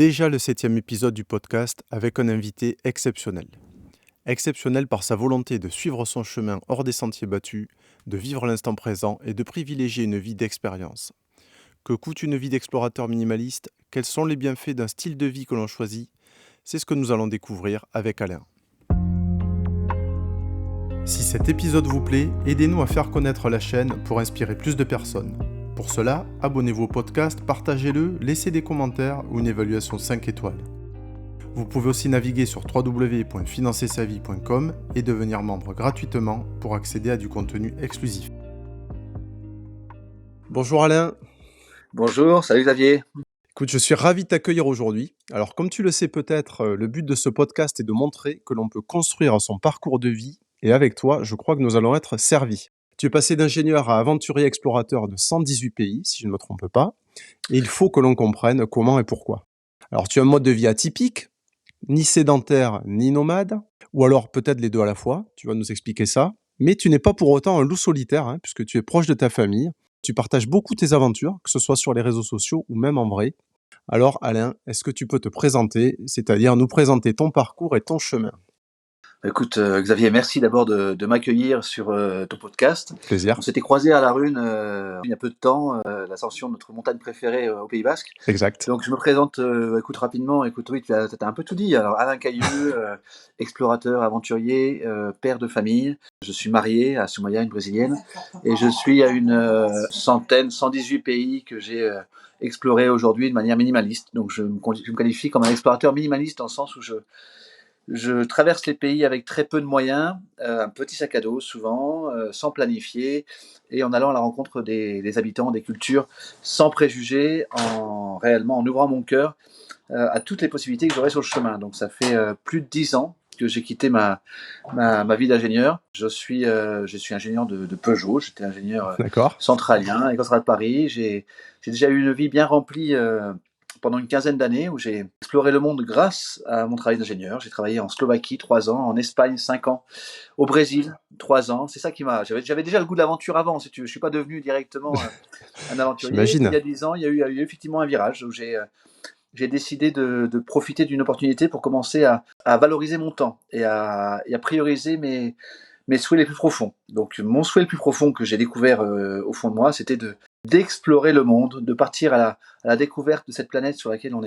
déjà le 7e épisode du podcast avec un invité exceptionnel. Exceptionnel par sa volonté de suivre son chemin hors des sentiers battus, de vivre l'instant présent et de privilégier une vie d'expérience. Que coûte une vie d'explorateur minimaliste? Quels sont les bienfaits d'un style de vie que l'on choisit? C'est ce que nous allons découvrir avec Alain. Si cet épisode vous plaît, aidez-nous à faire connaître la chaîne pour inspirer plus de personnes. Pour cela, abonnez-vous au podcast, partagez-le, laissez des commentaires ou une évaluation 5 étoiles. Vous pouvez aussi naviguer sur www.financersavie.com et devenir membre gratuitement pour accéder à du contenu exclusif. Bonjour Alain. Bonjour, salut Xavier. Écoute, je suis ravi de t'accueillir aujourd'hui. Alors comme tu le sais peut-être, le but de ce podcast est de montrer que l'on peut construire son parcours de vie et avec toi, je crois que nous allons être servis. Tu es passé d'ingénieur à aventurier explorateur de 118 pays, si je ne me trompe pas, et il faut que l'on comprenne comment et pourquoi. Alors tu as un mode de vie atypique, ni sédentaire ni nomade, ou alors peut-être les deux à la fois, tu vas nous expliquer ça, mais tu n'es pas pour autant un loup solitaire, puisque tu es proche de ta famille, tu partages beaucoup tes aventures, que ce soit sur les réseaux sociaux ou même en vrai. Alors Alain, est-ce que tu peux te présenter, c'est-à-dire nous présenter ton parcours et ton chemin? Écoute, Xavier, merci d'abord de m'accueillir sur ton podcast. Plaisir. On s'était croisés à la Rune il y a peu de temps, l'ascension de notre montagne préférée au Pays Basque. Exact. Donc je me présente écoute rapidement. Écoute, oui, tu as un peu tout dit. Alors Alain Cailleux, explorateur, aventurier, père de famille. Je suis marié à Soumaya, une Brésilienne, et je suis à une 118 pays que j'ai explorés aujourd'hui de manière minimaliste. Donc je me qualifie comme un explorateur minimaliste dans le sens où je traverse les pays avec très peu de moyens, un petit sac à dos souvent, sans planifier, et en allant à la rencontre des habitants, des cultures, sans préjugés, réellement en ouvrant mon cœur à toutes les possibilités que j'aurai sur le chemin. Donc ça fait plus de 10 ans que j'ai quitté ma vie d'ingénieur. Je suis ingénieur de Peugeot, j'étais ingénieur D'accord. centralien, à l'École de Paris. J'ai déjà eu une vie bien remplie pendant une quinzaine d'années où j'ai exploré le monde grâce à mon travail d'ingénieur. J'ai travaillé en Slovaquie 3 ans, en Espagne 5 ans, au Brésil 3 ans. C'est ça qui m'a... J'avais déjà le goût de l'aventure avant, si tu veux. Je ne suis pas devenu directement un aventurier. Et puis, il y J'imagine. a 10 ans, il y a eu effectivement un virage où j'ai décidé de profiter d'une opportunité pour commencer à valoriser mon temps et à prioriser mes souhaits les plus profonds. Donc mon souhait le plus profond que j'ai découvert au fond de moi, c'était d'explorer le monde, de partir à la découverte de cette planète sur laquelle on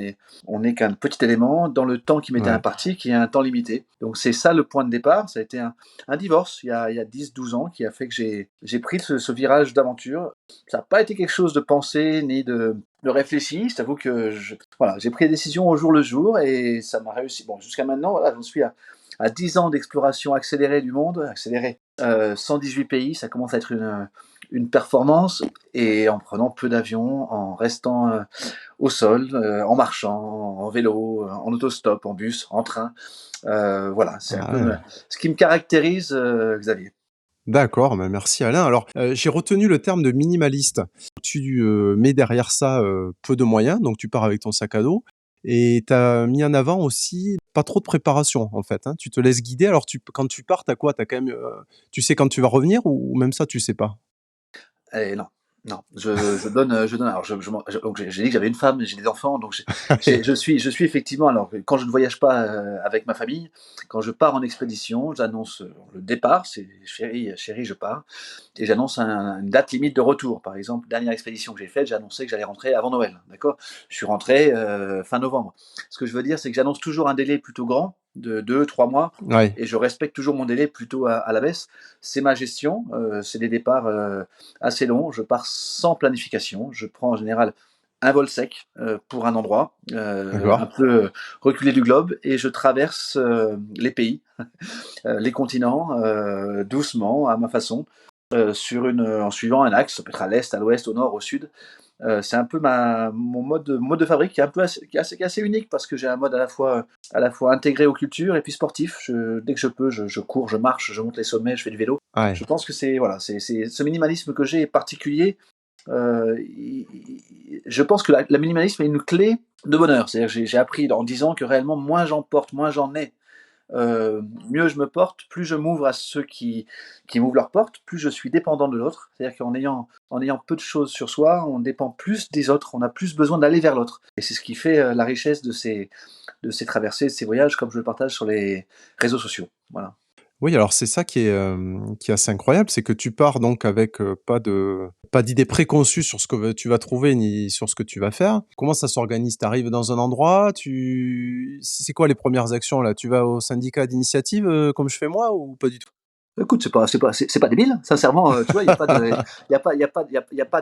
n'est qu'un petit élément dans le temps qui m'était Ouais. imparti, qui est un temps limité. Donc c'est ça le point de départ. Ça a été un divorce il y a 10-12 ans qui a fait que j'ai pris ce virage d'aventure. Ça n'a pas été quelque chose de pensé ni de réfléchi. Je t'avoue que j'ai pris des décisions au jour le jour et ça m'a réussi. Bon, jusqu'à maintenant, voilà, j'en suis à 10 ans d'exploration accélérée du monde, 118 pays, ça commence à être une performance, et en prenant peu d'avions, en restant au sol, en marchant, en vélo, en autostop, en bus, en train. Voilà, c'est un Ah peu ouais. ce qui me caractérise, Xavier. D'accord, bah, merci Alain. Alors, j'ai retenu le terme de minimaliste. Tu, mets derrière ça, peu de moyens, donc tu pars avec ton sac à dos et tu as mis en avant aussi pas trop de préparation, en fait, Tu te laisses guider. Alors quand tu pars, tu as quoi? Tu as quand même, tu sais quand tu vas revenir ou même ça, tu sais pas? Et non, non, je donne. Alors, donc j'ai dit que j'avais une femme, j'ai des enfants, donc Ouais. je suis effectivement. Alors, quand je ne voyage pas avec ma famille, quand je pars en expédition, j'annonce le départ, c'est chérie, chérie, je pars, et j'annonce une date limite de retour. Par exemple, dernière expédition que j'ai faite, j'ai annoncé que j'allais rentrer avant Noël, d'accord? Je suis rentré fin novembre. Ce que je veux dire, c'est que j'annonce toujours un délai plutôt grand, de 2-3 mois, Ouais. et je respecte toujours mon délai plutôt à la baisse. C'est ma gestion, c'est des départs assez longs. Je pars sans planification. Je prends en général un vol sec pour un endroit, un D'accord. peu reculé du globe, et je traverse les pays, les continents, doucement, à ma façon, en suivant un axe. Ça peut être à l'est, à l'ouest, au nord, au sud. C'est un peu mon mode de fabrique qui est un peu qui est assez unique, parce que j'ai un mode à la fois intégré aux cultures et puis sportif. Dès que je peux, je cours, je marche, je monte les sommets, je fais du vélo. Ouais. Je pense que voilà, c'est ce minimalisme que j'ai est particulier. Je pense que la minimalisme est une clé de bonheur. C'est-à-dire que j'ai appris en 10 ans que réellement, moins j'emporte, moins j'en ai, mieux je me porte, plus je m'ouvre à ceux qui m'ouvrent leurs portes, plus je suis dépendant de l'autre. C'est-à-dire qu'en ayant peu de choses sur soi, on dépend plus des autres, on a plus besoin d'aller vers l'autre. Et c'est ce qui fait la richesse de ces traversées, de ces voyages, comme je le partage sur les réseaux sociaux. Voilà. Oui, alors c'est ça qui est assez incroyable, c'est que tu pars donc avec, pas d'idées préconçues sur ce que tu vas trouver ni sur ce que tu vas faire. Comment ça s'organise? Tu arrives dans un endroit, c'est quoi les premières actions là? Tu vas au syndicat d'initiative, comme je fais moi ou pas du tout? Écoute, c'est pas débile, sincèrement, tu vois? Il y a pas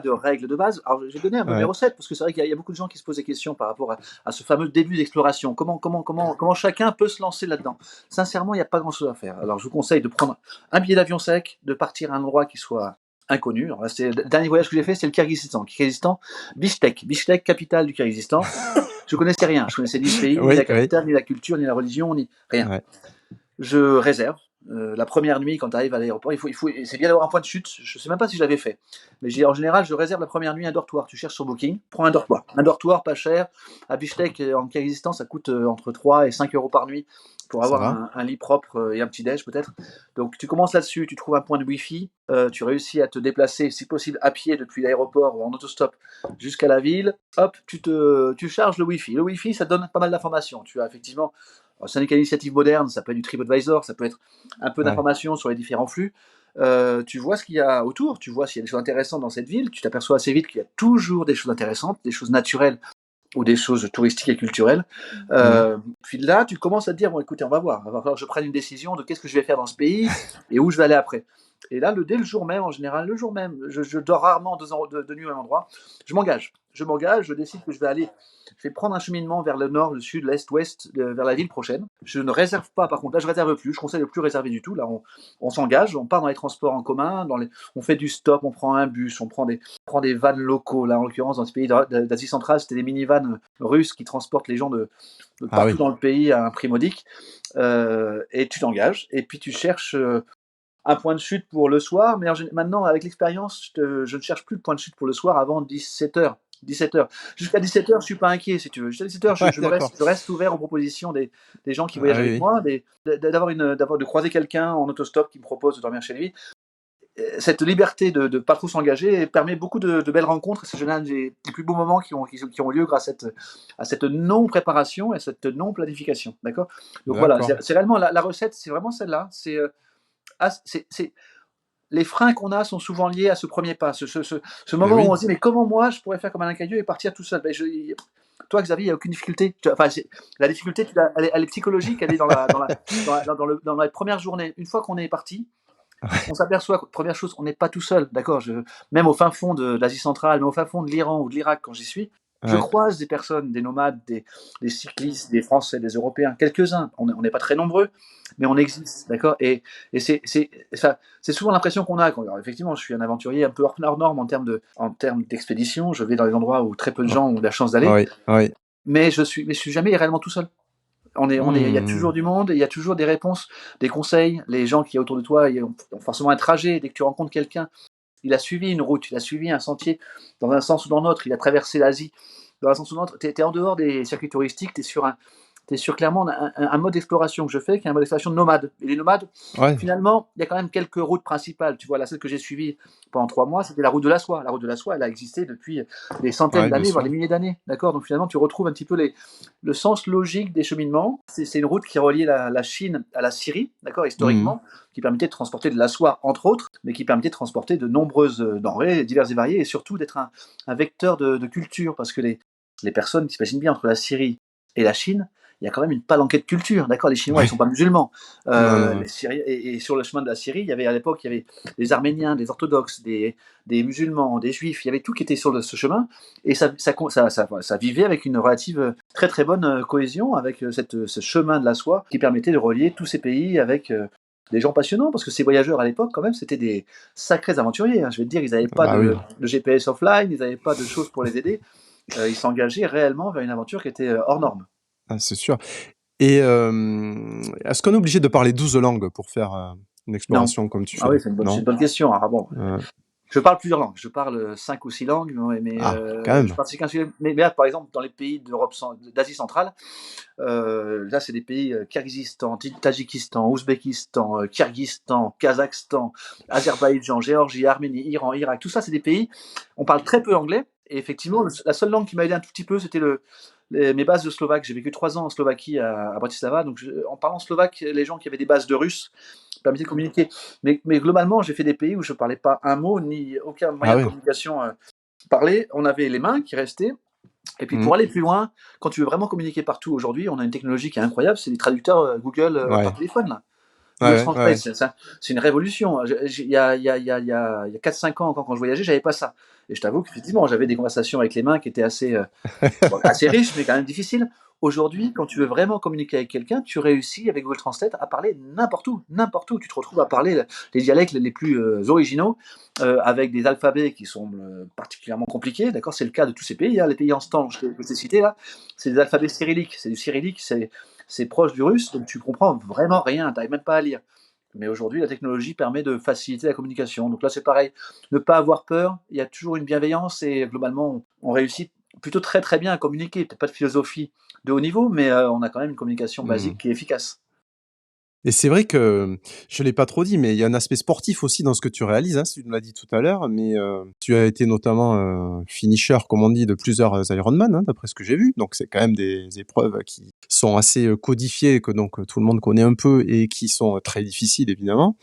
de règles de base. Alors, je vais donner un peu mes Ouais, recettes parce que c'est vrai qu'il y a beaucoup de gens qui se posent des questions par rapport à ce fameux début d'exploration. Comment chacun peut se lancer là-dedans? Sincèrement, il y a pas grand-chose à faire. Alors, je vous conseille de prendre un billet d'avion sec, de partir à un endroit qui soit inconnu. Alors là, c'est le dernier voyage que j'ai fait, c'est le Kirghizistan. Kirghizistan, Bichkek, capitale du Kirghizistan. Je connaissais rien, je connaissais ni le pays, ni la oui, oui, capitale, ni la culture, ni la religion, ni rien. ouais, Je réserve. La première nuit, quand tu arrives à l'aéroport, c'est bien d'avoir un point de chute. Je sais même pas si je l'avais fait. Mais en général, je réserve la première nuit un dortoir. Tu cherches sur Booking, prends un dortoir. Un dortoir pas cher. À Bichkek, en Kyrgyzstan, ça coûte entre 3 et 5 euros par nuit pour ça avoir va. un lit propre et un petit déj peut-être. Donc tu commences là-dessus, tu trouves un point de Wi-Fi, tu réussis à te déplacer, si possible, à pied depuis l'aéroport ou en autostop jusqu'à la ville. Hop, tu charges le Wi-Fi. Le Wi-Fi, ça donne pas mal d'informations. Tu as effectivement syndicat d'initiative moderne, ça peut être du TripAdvisor, ça peut être un peu Ouais, d'informations sur les différents flux. Tu vois ce qu'il y a autour, tu vois s'il y a des choses intéressantes dans cette ville, tu t'aperçois assez vite qu'il y a toujours des choses intéressantes, des choses naturelles ou des choses touristiques et culturelles. mmh, Puis là, tu commences à te dire, bon écoutez, on va voir, il va falloir que je prenne une décision de qu'est-ce que je vais faire dans ce pays et où je vais aller après. Et là, dès le jour même, en général, le jour même, je dors rarement de nuit au même endroit, je décide que je vais prendre un cheminement vers le nord, le sud, l'est, ouest, vers la ville prochaine. Je ne réserve pas, par contre, là je réserve plus, je conseille de plus réserver du tout, là on s'engage, on part dans les transports en commun, on fait du stop, on prend un bus, on prend des vannes locaux, là en l'occurrence dans ce pays d'Asie centrale, c'était des minivans russes qui transportent les gens de ah partout oui, dans le pays à un prix modique, et tu t'engages, et puis tu cherches un point de chute pour le soir, mais maintenant, avec l'expérience, je ne cherche plus de point de chute pour le soir avant 17h. 17h. Jusqu'à 17h, je suis pas inquiet, si tu veux. Jusqu'à 17h, ouais, d'accord. je reste ouvert aux propositions des gens qui Ah voyagent oui, avec oui, moi, de croiser quelqu'un en autostop qui me propose de dormir chez lui. Cette liberté de ne pas trop s'engager permet beaucoup de belles rencontres. C'est généralement des plus beaux moments qui ont lieu grâce à cette non-préparation et à cette non-planification. D'accord. Donc voilà, d'accord. c'est réellement la recette, c'est vraiment celle-là. C'est les freins qu'on a sont souvent liés à ce premier pas, ce Et moment où oui, on se dit mais comment moi je pourrais faire comme Alain Cadieux et partir tout seul. Toi Xavier, il n'y a aucune difficulté. Enfin, la difficulté, elle est psychologique, elle est dans la première journée. Une fois qu'on est parti, on s'aperçoit que, première chose, on n'est pas tout seul, d'accord. Même au fin fond de l'Asie centrale, même au fin fond de l'Iran ou de l'Irak, quand j'y suis, je ouais, croise des personnes, des nomades, des cyclistes, des Français, des Européens, quelques-uns. On n'est pas très nombreux, mais on existe, d'accord. Et c'est souvent l'impression qu'on a. Alors, effectivement, je suis un aventurier un peu hors norme en termes d'expédition. Je vais dans les endroits où très peu de oh, gens ont la chance d'aller, oui, oui, mais je suis jamais réellement tout seul. Il y a toujours mmh, du monde, il y a toujours des réponses, des conseils. Les gens qui sont autour de toi, ils ont forcément un trajet. Dès que tu rencontres quelqu'un, il a suivi une route, il a suivi un sentier dans un sens ou dans l'autre, il a traversé l'Asie dans un sens ou dans l'autre. Tu es en dehors des circuits touristiques, tu es sur clairement un mode d'exploration que je fais, qui est un mode d'exploration nomade. Et les nomades, ouais, finalement, il y a quand même quelques routes principales. Tu vois, celle que j'ai suivie pendant 3 mois, c'était la route de la soie. La route de la soie, elle a existé depuis des centaines ouais, bien d'années, voire sûr. des milliers d'années. D'accord. Donc finalement, tu retrouves un petit peu le sens logique des cheminements. C'est une route qui reliait la Chine à la Syrie, d'accord, Mmh. historiquement, qui permettait de transporter de la soie, entre autres, mais qui permettait de transporter de nombreuses denrées diverses et variées, et surtout d'être un vecteur de culture, parce que les personnes qui s'imaginent bien entre la Syrie et la Chine, il y a quand même une palanquée de culture, d'accord. Les Chinois, ils sont Ouais, pas musulmans. non, non, Les ouais. Syriens, et sur le chemin de la Syrie, à l'époque, il y avait des Arméniens, des orthodoxes, des musulmans, des juifs. Il y avait tout qui était sur ce chemin, et ça vivait avec une relative très très bonne cohésion, avec ce chemin de la soie qui permettait de relier tous ces pays avec des gens passionnants, parce que ces voyageurs à l'époque, quand même, c'était des sacrés aventuriers, hein. Je vais te dire, ils n'avaient pas Bah oui, de GPS offline, ils n'avaient pas de choses pour les aider. Ils s'engageaient réellement vers une aventure qui était hors norme. ah, c'est sûr. Et est-ce qu'on est obligé de parler 12 langues pour faire, une Non. exploration comme tu Ah oui, fais? c'est une Non? bonne question. Ah bon, Heu, Je parle plusieurs langues. Je parle 5 ou 6 langues, ouais, mais Ah, quand je même. pratique un sujet mais là, par exemple, dans les pays d'Asie centrale, là, c'est des pays, Kirghizistan, Tadjikistan, Ouzbékistan, Kirghizistan, Kazakhstan, Azerbaïdjan, Géorgie, Arménie, Iran, Irak. Tout ça, c'est des pays on parle très peu anglais et effectivement, la seule langue qui m'a aidé un tout petit peu, c'était mes bases de slovaque. J'ai vécu 3 ans en Slovaquie à Bratislava, donc en parlant slovaque, les gens qui avaient des bases de russe permettaient de communiquer. Mais globalement, j'ai fait des pays où je parlais pas un mot, ni aucun Ah moyen de ouais. communication, parlé. On avait les mains qui restaient et puis Mmh. pour aller plus loin, quand tu veux vraiment communiquer partout aujourd'hui, on a une technologie qui est incroyable, c'est les traducteurs Google par Ouais. téléphone là. Ouais, Google ouais, ouais, Translate, ouais. c'est une révolution. Il y a 4-5 ans encore quand je voyageais, j'avais pas ça. Et je t'avoue qu'effectivement, j'avais des conversations avec les mains qui étaient bon, assez riches, mais quand même difficiles. Aujourd'hui, quand tu veux vraiment communiquer avec quelqu'un, tu réussis avec Google Translate à parler n'importe où, n'importe où. Tu te retrouves à parler les dialectes les plus originaux, avec des alphabets qui sont particulièrement compliqués. D'accord, c'est le cas de tous ces pays. Hein. Les pays en stand que je t'ai cités là, c'est des alphabets cyrilliques. C'est du cyrillique, c'est proche du russe, donc tu comprends vraiment rien. Tu n'arrives même pas à lire. Mais aujourd'hui, la technologie permet de faciliter la communication. Donc là, c'est pareil. Ne pas avoir peur. Il y a toujours une bienveillance et globalement, on réussit plutôt très très bien à communiquer. Peut-être pas de philosophie de haut niveau, mais on a quand même une communication Mmh. basique qui est efficace. Et c'est vrai que, je l'ai pas trop dit, mais il y a un aspect sportif aussi dans ce que tu réalises, hein, tu me l'as dit tout à l'heure, mais, tu as été notamment, finisher, comme on dit, de plusieurs, Ironman, hein, d'après ce que j'ai vu. Donc c'est quand même des épreuves qui sont assez, codifiées, que donc, tout le monde connaît un peu et qui sont, très difficiles évidemment.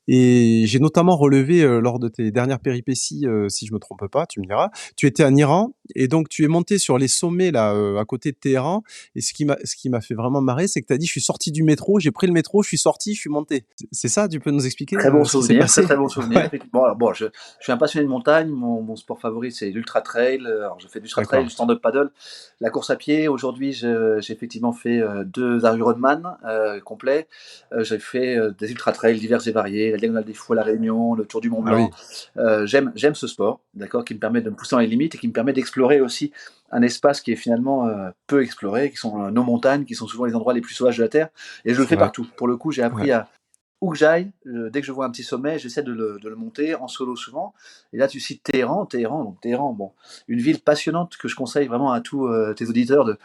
Et j'ai notamment relevé, lors de tes dernières péripéties, si je me trompe pas, tu me diras, tu étais en Iran et donc tu es monté sur les sommets là, à côté de Téhéran et ce qui m'a fait vraiment marrer, c'est que tu as dit: «Je suis sorti du métro, j'ai pris le métro, je suis sorti, je suis monté». C'est ça? Tu peux nous expliquer, Très bon ce qui s'est souvenir, très, passé? très bon souvenir. Ouais, Effectivement, alors bon, je suis un passionné de montagne. Mon sport favori, c'est l'ultra trail. Alors, je fais du ultra trail, du d'accord. stand-up paddle, la course à pied. Aujourd'hui, j'ai effectivement fait 2 Ironman complets. J'ai fait des ultra trails divers et variés, la Diagonale des Fous à La Réunion, le Tour du Mont Ah Blanc. oui, J'aime ce sport, d'accord, qui me permet de me pousser dans les limites et qui me permet d'explorer aussi un espace qui est finalement peu exploré, qui sont nos montagnes, qui sont souvent les endroits les plus sauvages de la Terre. Et je le c'est fais vrai, partout. Pour le coup, j'ai ouais. appris à où que j'aille, dès que je vois un petit sommet, j'essaie de le monter en solo souvent. Et là, tu cites Téhéran, Téhéran, bon, une ville passionnante que je conseille vraiment à tous tes auditeurs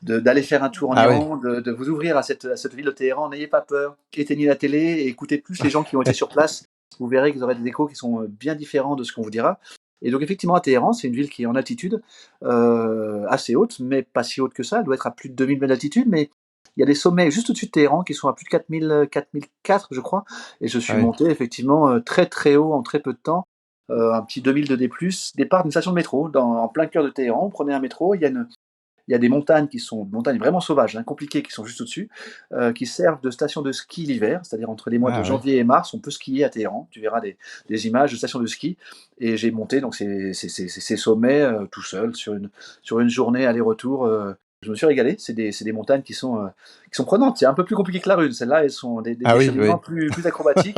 d'aller faire un tour en Ah oui. Iran, de vous ouvrir à cette ville de Téhéran. N'ayez pas peur, éteignez la télé et écoutez plus les gens qui ont été sur place. Vous verrez que vous aurez des échos qui sont bien différents de ce qu'on vous dira. Et donc effectivement, à Téhéran, c'est une ville qui est en altitude, assez haute, mais pas si haute que ça. Elle doit être à plus de 2 000 mètres d'altitude, mais il y a des sommets juste au-dessus de Téhéran qui sont à plus de 4004, je crois. Et je Ah suis oui. monté effectivement très très haut en très peu de temps. Un petit 2000 de D+, départ d'une station de métro en plein cœur de Téhéran. On prenait un métro, il y a des montagnes qui sont des montagnes vraiment sauvages, hein, compliquées, qui sont juste au-dessus, qui servent de station de ski l'hiver, c'est-à-dire entre les mois de Ah ouais. janvier et mars, on peut skier à Téhéran. Tu verras des images de stations de ski. Et j'ai monté donc ces sommets tout seul sur une journée aller-retour. Je me suis régalé. C'est des montagnes qui sont prenantes. C'est un peu plus compliqué que la Rune. Celles-là, elles sont des Ah oui, décheminements oui. plus acrobatiques.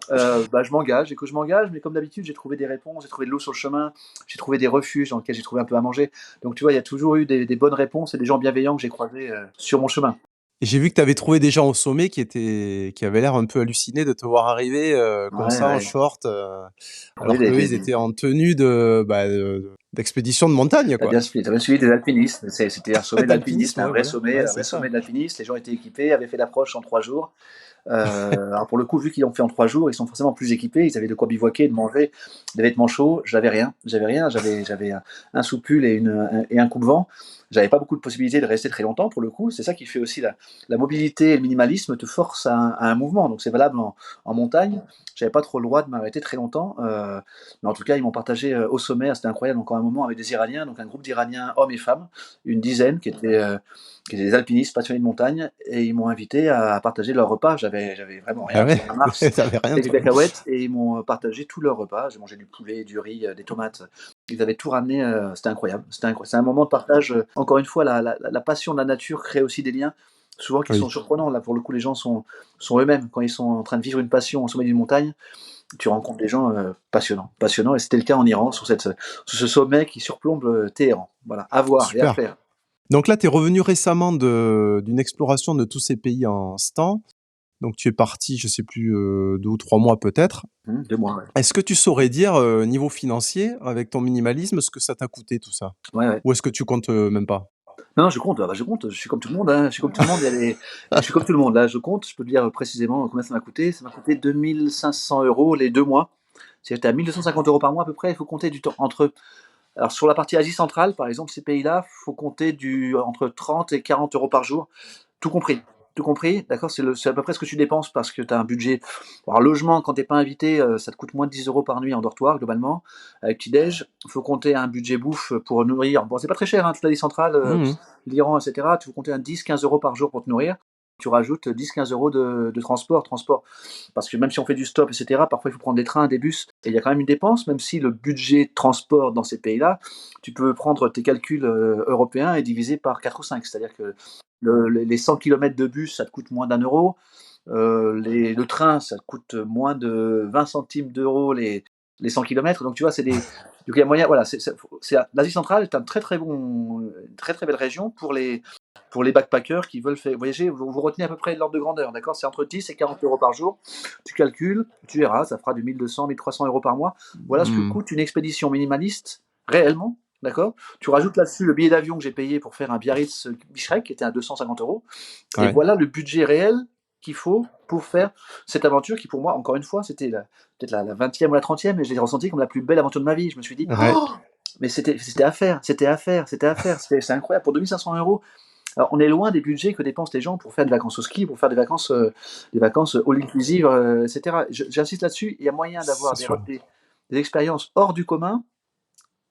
Bah, je m'engage, et que je m'engage, mais comme d'habitude, j'ai trouvé des réponses, j'ai trouvé de l'eau sur le chemin, j'ai trouvé des refuges dans lesquels j'ai trouvé un peu à manger. Donc tu vois, il y a toujours eu des bonnes réponses et des gens bienveillants que j'ai croisés sur mon chemin. Et j'ai vu que tu avais trouvé des gens au sommet qui avaient l'air un peu hallucinés de te voir arriver, comme Ouais, ça en ouais. short, Trouvé alors qu'eux, ils des étaient en tenue d'expédition de montagne, T'as quoi. bien suivi des alpinistes. C'était un sommet D'alpinisme, d'alpinisme, un ouais, vrai voilà. sommet, Ouais, un vrai c'est sommet ça. d'alpinistes. Les gens étaient équipés, avaient fait l'approche en 3 jours. Alors pour le coup, vu qu'ils l'ont fait en 3 jours, ils sont forcément plus équipés. Ils avaient de quoi bivouaquer, de manger, des vêtements chauds. J'avais rien. J'avais rien. J'avais un soupul et un coupe-vent. J'avais pas beaucoup de possibilités de rester très longtemps pour le coup. C'est ça qui fait aussi la mobilité et le minimalisme te force à un mouvement. Donc c'est valable en montagne. J'avais pas trop le droit de m'arrêter très longtemps. Mais en tout cas, ils m'ont partagé au sommet. C'était incroyable. Encore un moment avec des Iraniens, donc un groupe d'Iraniens, hommes et femmes, une dizaine qui étaient des alpinistes passionnés de montagne, et ils m'ont invité à partager leur repas. J'avais vraiment Ah rien, ouais? j'étais en mars Tu avais rien, avec des toi? cacahuètes, et ils m'ont partagé tout leur repas. J'ai mangé du poulet, du riz, des tomates. Ils avaient tout ramené, c'était incroyable. C'est un moment de partage. Encore une fois, la passion de la nature crée aussi des liens, souvent qui sont Oui. surprenants. Là, pour le coup, les gens sont eux-mêmes. Quand ils sont en train de vivre une passion au sommet d'une montagne, tu rencontres des gens passionnants. Passionnants, et c'était le cas en Iran, sur ce sommet qui surplombe Téhéran. Voilà, à voir et à Super. faire. Donc là, tu es revenu récemment d'une exploration de tous ces pays en ce temps. Donc tu es parti, je sais plus, 2 ou 3 mois peut-être. 2 mois, ouais. Est-ce que tu saurais dire, niveau financier, avec ton minimalisme, ce que ça t'a coûté tout ça? Ouais, ouais. Ou est-ce que tu comptes, même pas? Non, non, je compte, je compte, je suis comme tout le monde, hein, je suis comme tout le monde, il y a des je suis comme tout le monde, là, je compte, je peux te dire précisément combien ça m'a coûté. Ça m'a coûté 2 500 € les 2 mois. C'est-à-dire que tu as 1 250 € par mois à peu près, il faut compter du temps entre alors sur la partie Asie centrale, par exemple, ces pays-là, faut compter entre 30 et 40 € par jour, tout compris. Tout compris, d'accord? C'est à peu près ce que tu dépenses parce que tu as un budget. Alors, logement, quand tu es pas invité, ça te coûte moins de 10 € par nuit en dortoir, globalement, avec petit-déj. Il faut compter un budget bouffe pour nourrir. Bon, c'est pas très cher, hein, toute l'Asie centrale, Mmh. l'Iran, et cetera. Tu faut compter un 10-15 € par jour pour te nourrir. Tu rajoutes 10-15 € de transport. Parce que même si on fait du stop, et cetera, parfois il faut prendre des trains, des bus, et il y a quand même une dépense, même si le budget de transport dans ces pays-là, tu peux prendre tes calculs européens et diviser par 4 ou 5. C'est-à-dire que les 100 kilomètres de bus, ça te coûte moins d'1 euro. Le train, ça te coûte moins de 20 centimes d'euros les 100 kilomètres. Donc tu vois, donc il y a moyen. Voilà, l'Asie centrale est une très très belle région pour les backpackers qui veulent faire voyager. Vous retenez à peu près l'ordre de grandeur, d'accord? C'est entre 10 et 40 € par jour. Tu calcules, tu verras, ça fera du 1 200, 1 300 € par mois. Voilà ce que Mmh. coûte une expédition minimaliste, réellement, d'accord? Tu rajoutes là-dessus le billet d'avion que j'ai payé pour faire un Biarritz-Bichrek, qui était à 250 €. Et Ouais. voilà le budget réel qu'il faut pour faire cette aventure qui, pour moi, encore une fois, c'était peut-être la 20e ou la 30e, et je l'ai ressenti comme la plus belle aventure de ma vie. Je me suis dit, Ouais. oh, mais c'était à faire, c'était à faire, c'était à faire. C'est incroyable. Pour 2 500 €, alors, on est loin des budgets que dépensent les gens pour faire des vacances au ski, pour faire des vacances all inclusive, et cetera. J'insiste là-dessus, il y a moyen d'avoir C'est sûr. des expériences hors du commun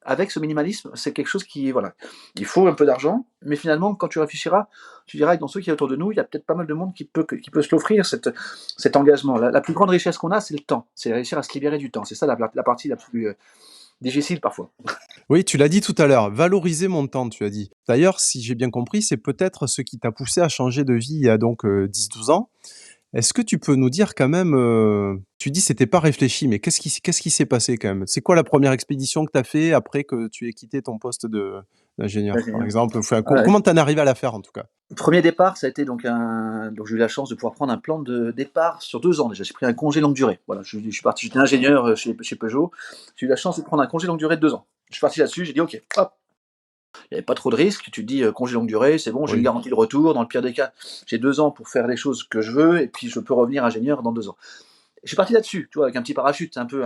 avec ce minimalisme. C'est quelque chose qui, voilà, il faut un peu d'argent, mais finalement, quand tu réfléchiras, tu diras que dans ceux qui est autour de nous, il y a peut-être pas mal de monde qui peut se l'offrir, cet engagement. La plus grande richesse qu'on a, c'est le temps. C'est réussir à se libérer du temps. C'est ça la partie la plus difficile parfois. Oui, tu l'as dit tout à l'heure, valoriser mon temps, tu as dit. D'ailleurs, si j'ai bien compris, c'est peut-être ce qui t'a poussé à changer de vie il y a donc, 10-12 ans. Est-ce que tu peux nous dire quand même, tu dis c'était pas réfléchi, mais qu'est-ce qui s'est passé quand même? C'est quoi la première expédition que tu as fait après que tu aies quitté ton poste d'ingénieur, par Ingénieur. exemple? Enfin, Ouais. comment tu en es arrivé à la faire en tout cas? Premier départ, ça a été donc j'ai eu la chance de pouvoir prendre un plan de départ sur 2 ans déjà. J'ai pris un congé longue durée. Voilà, je suis parti, j'étais ingénieur, chez Peugeot. J'ai eu la chance de prendre un congé longue durée de 2 ans. Je suis parti là-dessus, j'ai dit: «OK, hop». Il y avait pas trop de risques. Tu te dis, congé longue durée, c'est bon, j'ai une Oui. garantie de retour. Dans le pire des cas, j'ai 2 ans pour faire les choses que je veux et puis je peux revenir ingénieur dans 2 ans. Je suis parti là-dessus, tu vois? Avec un petit parachute, un peu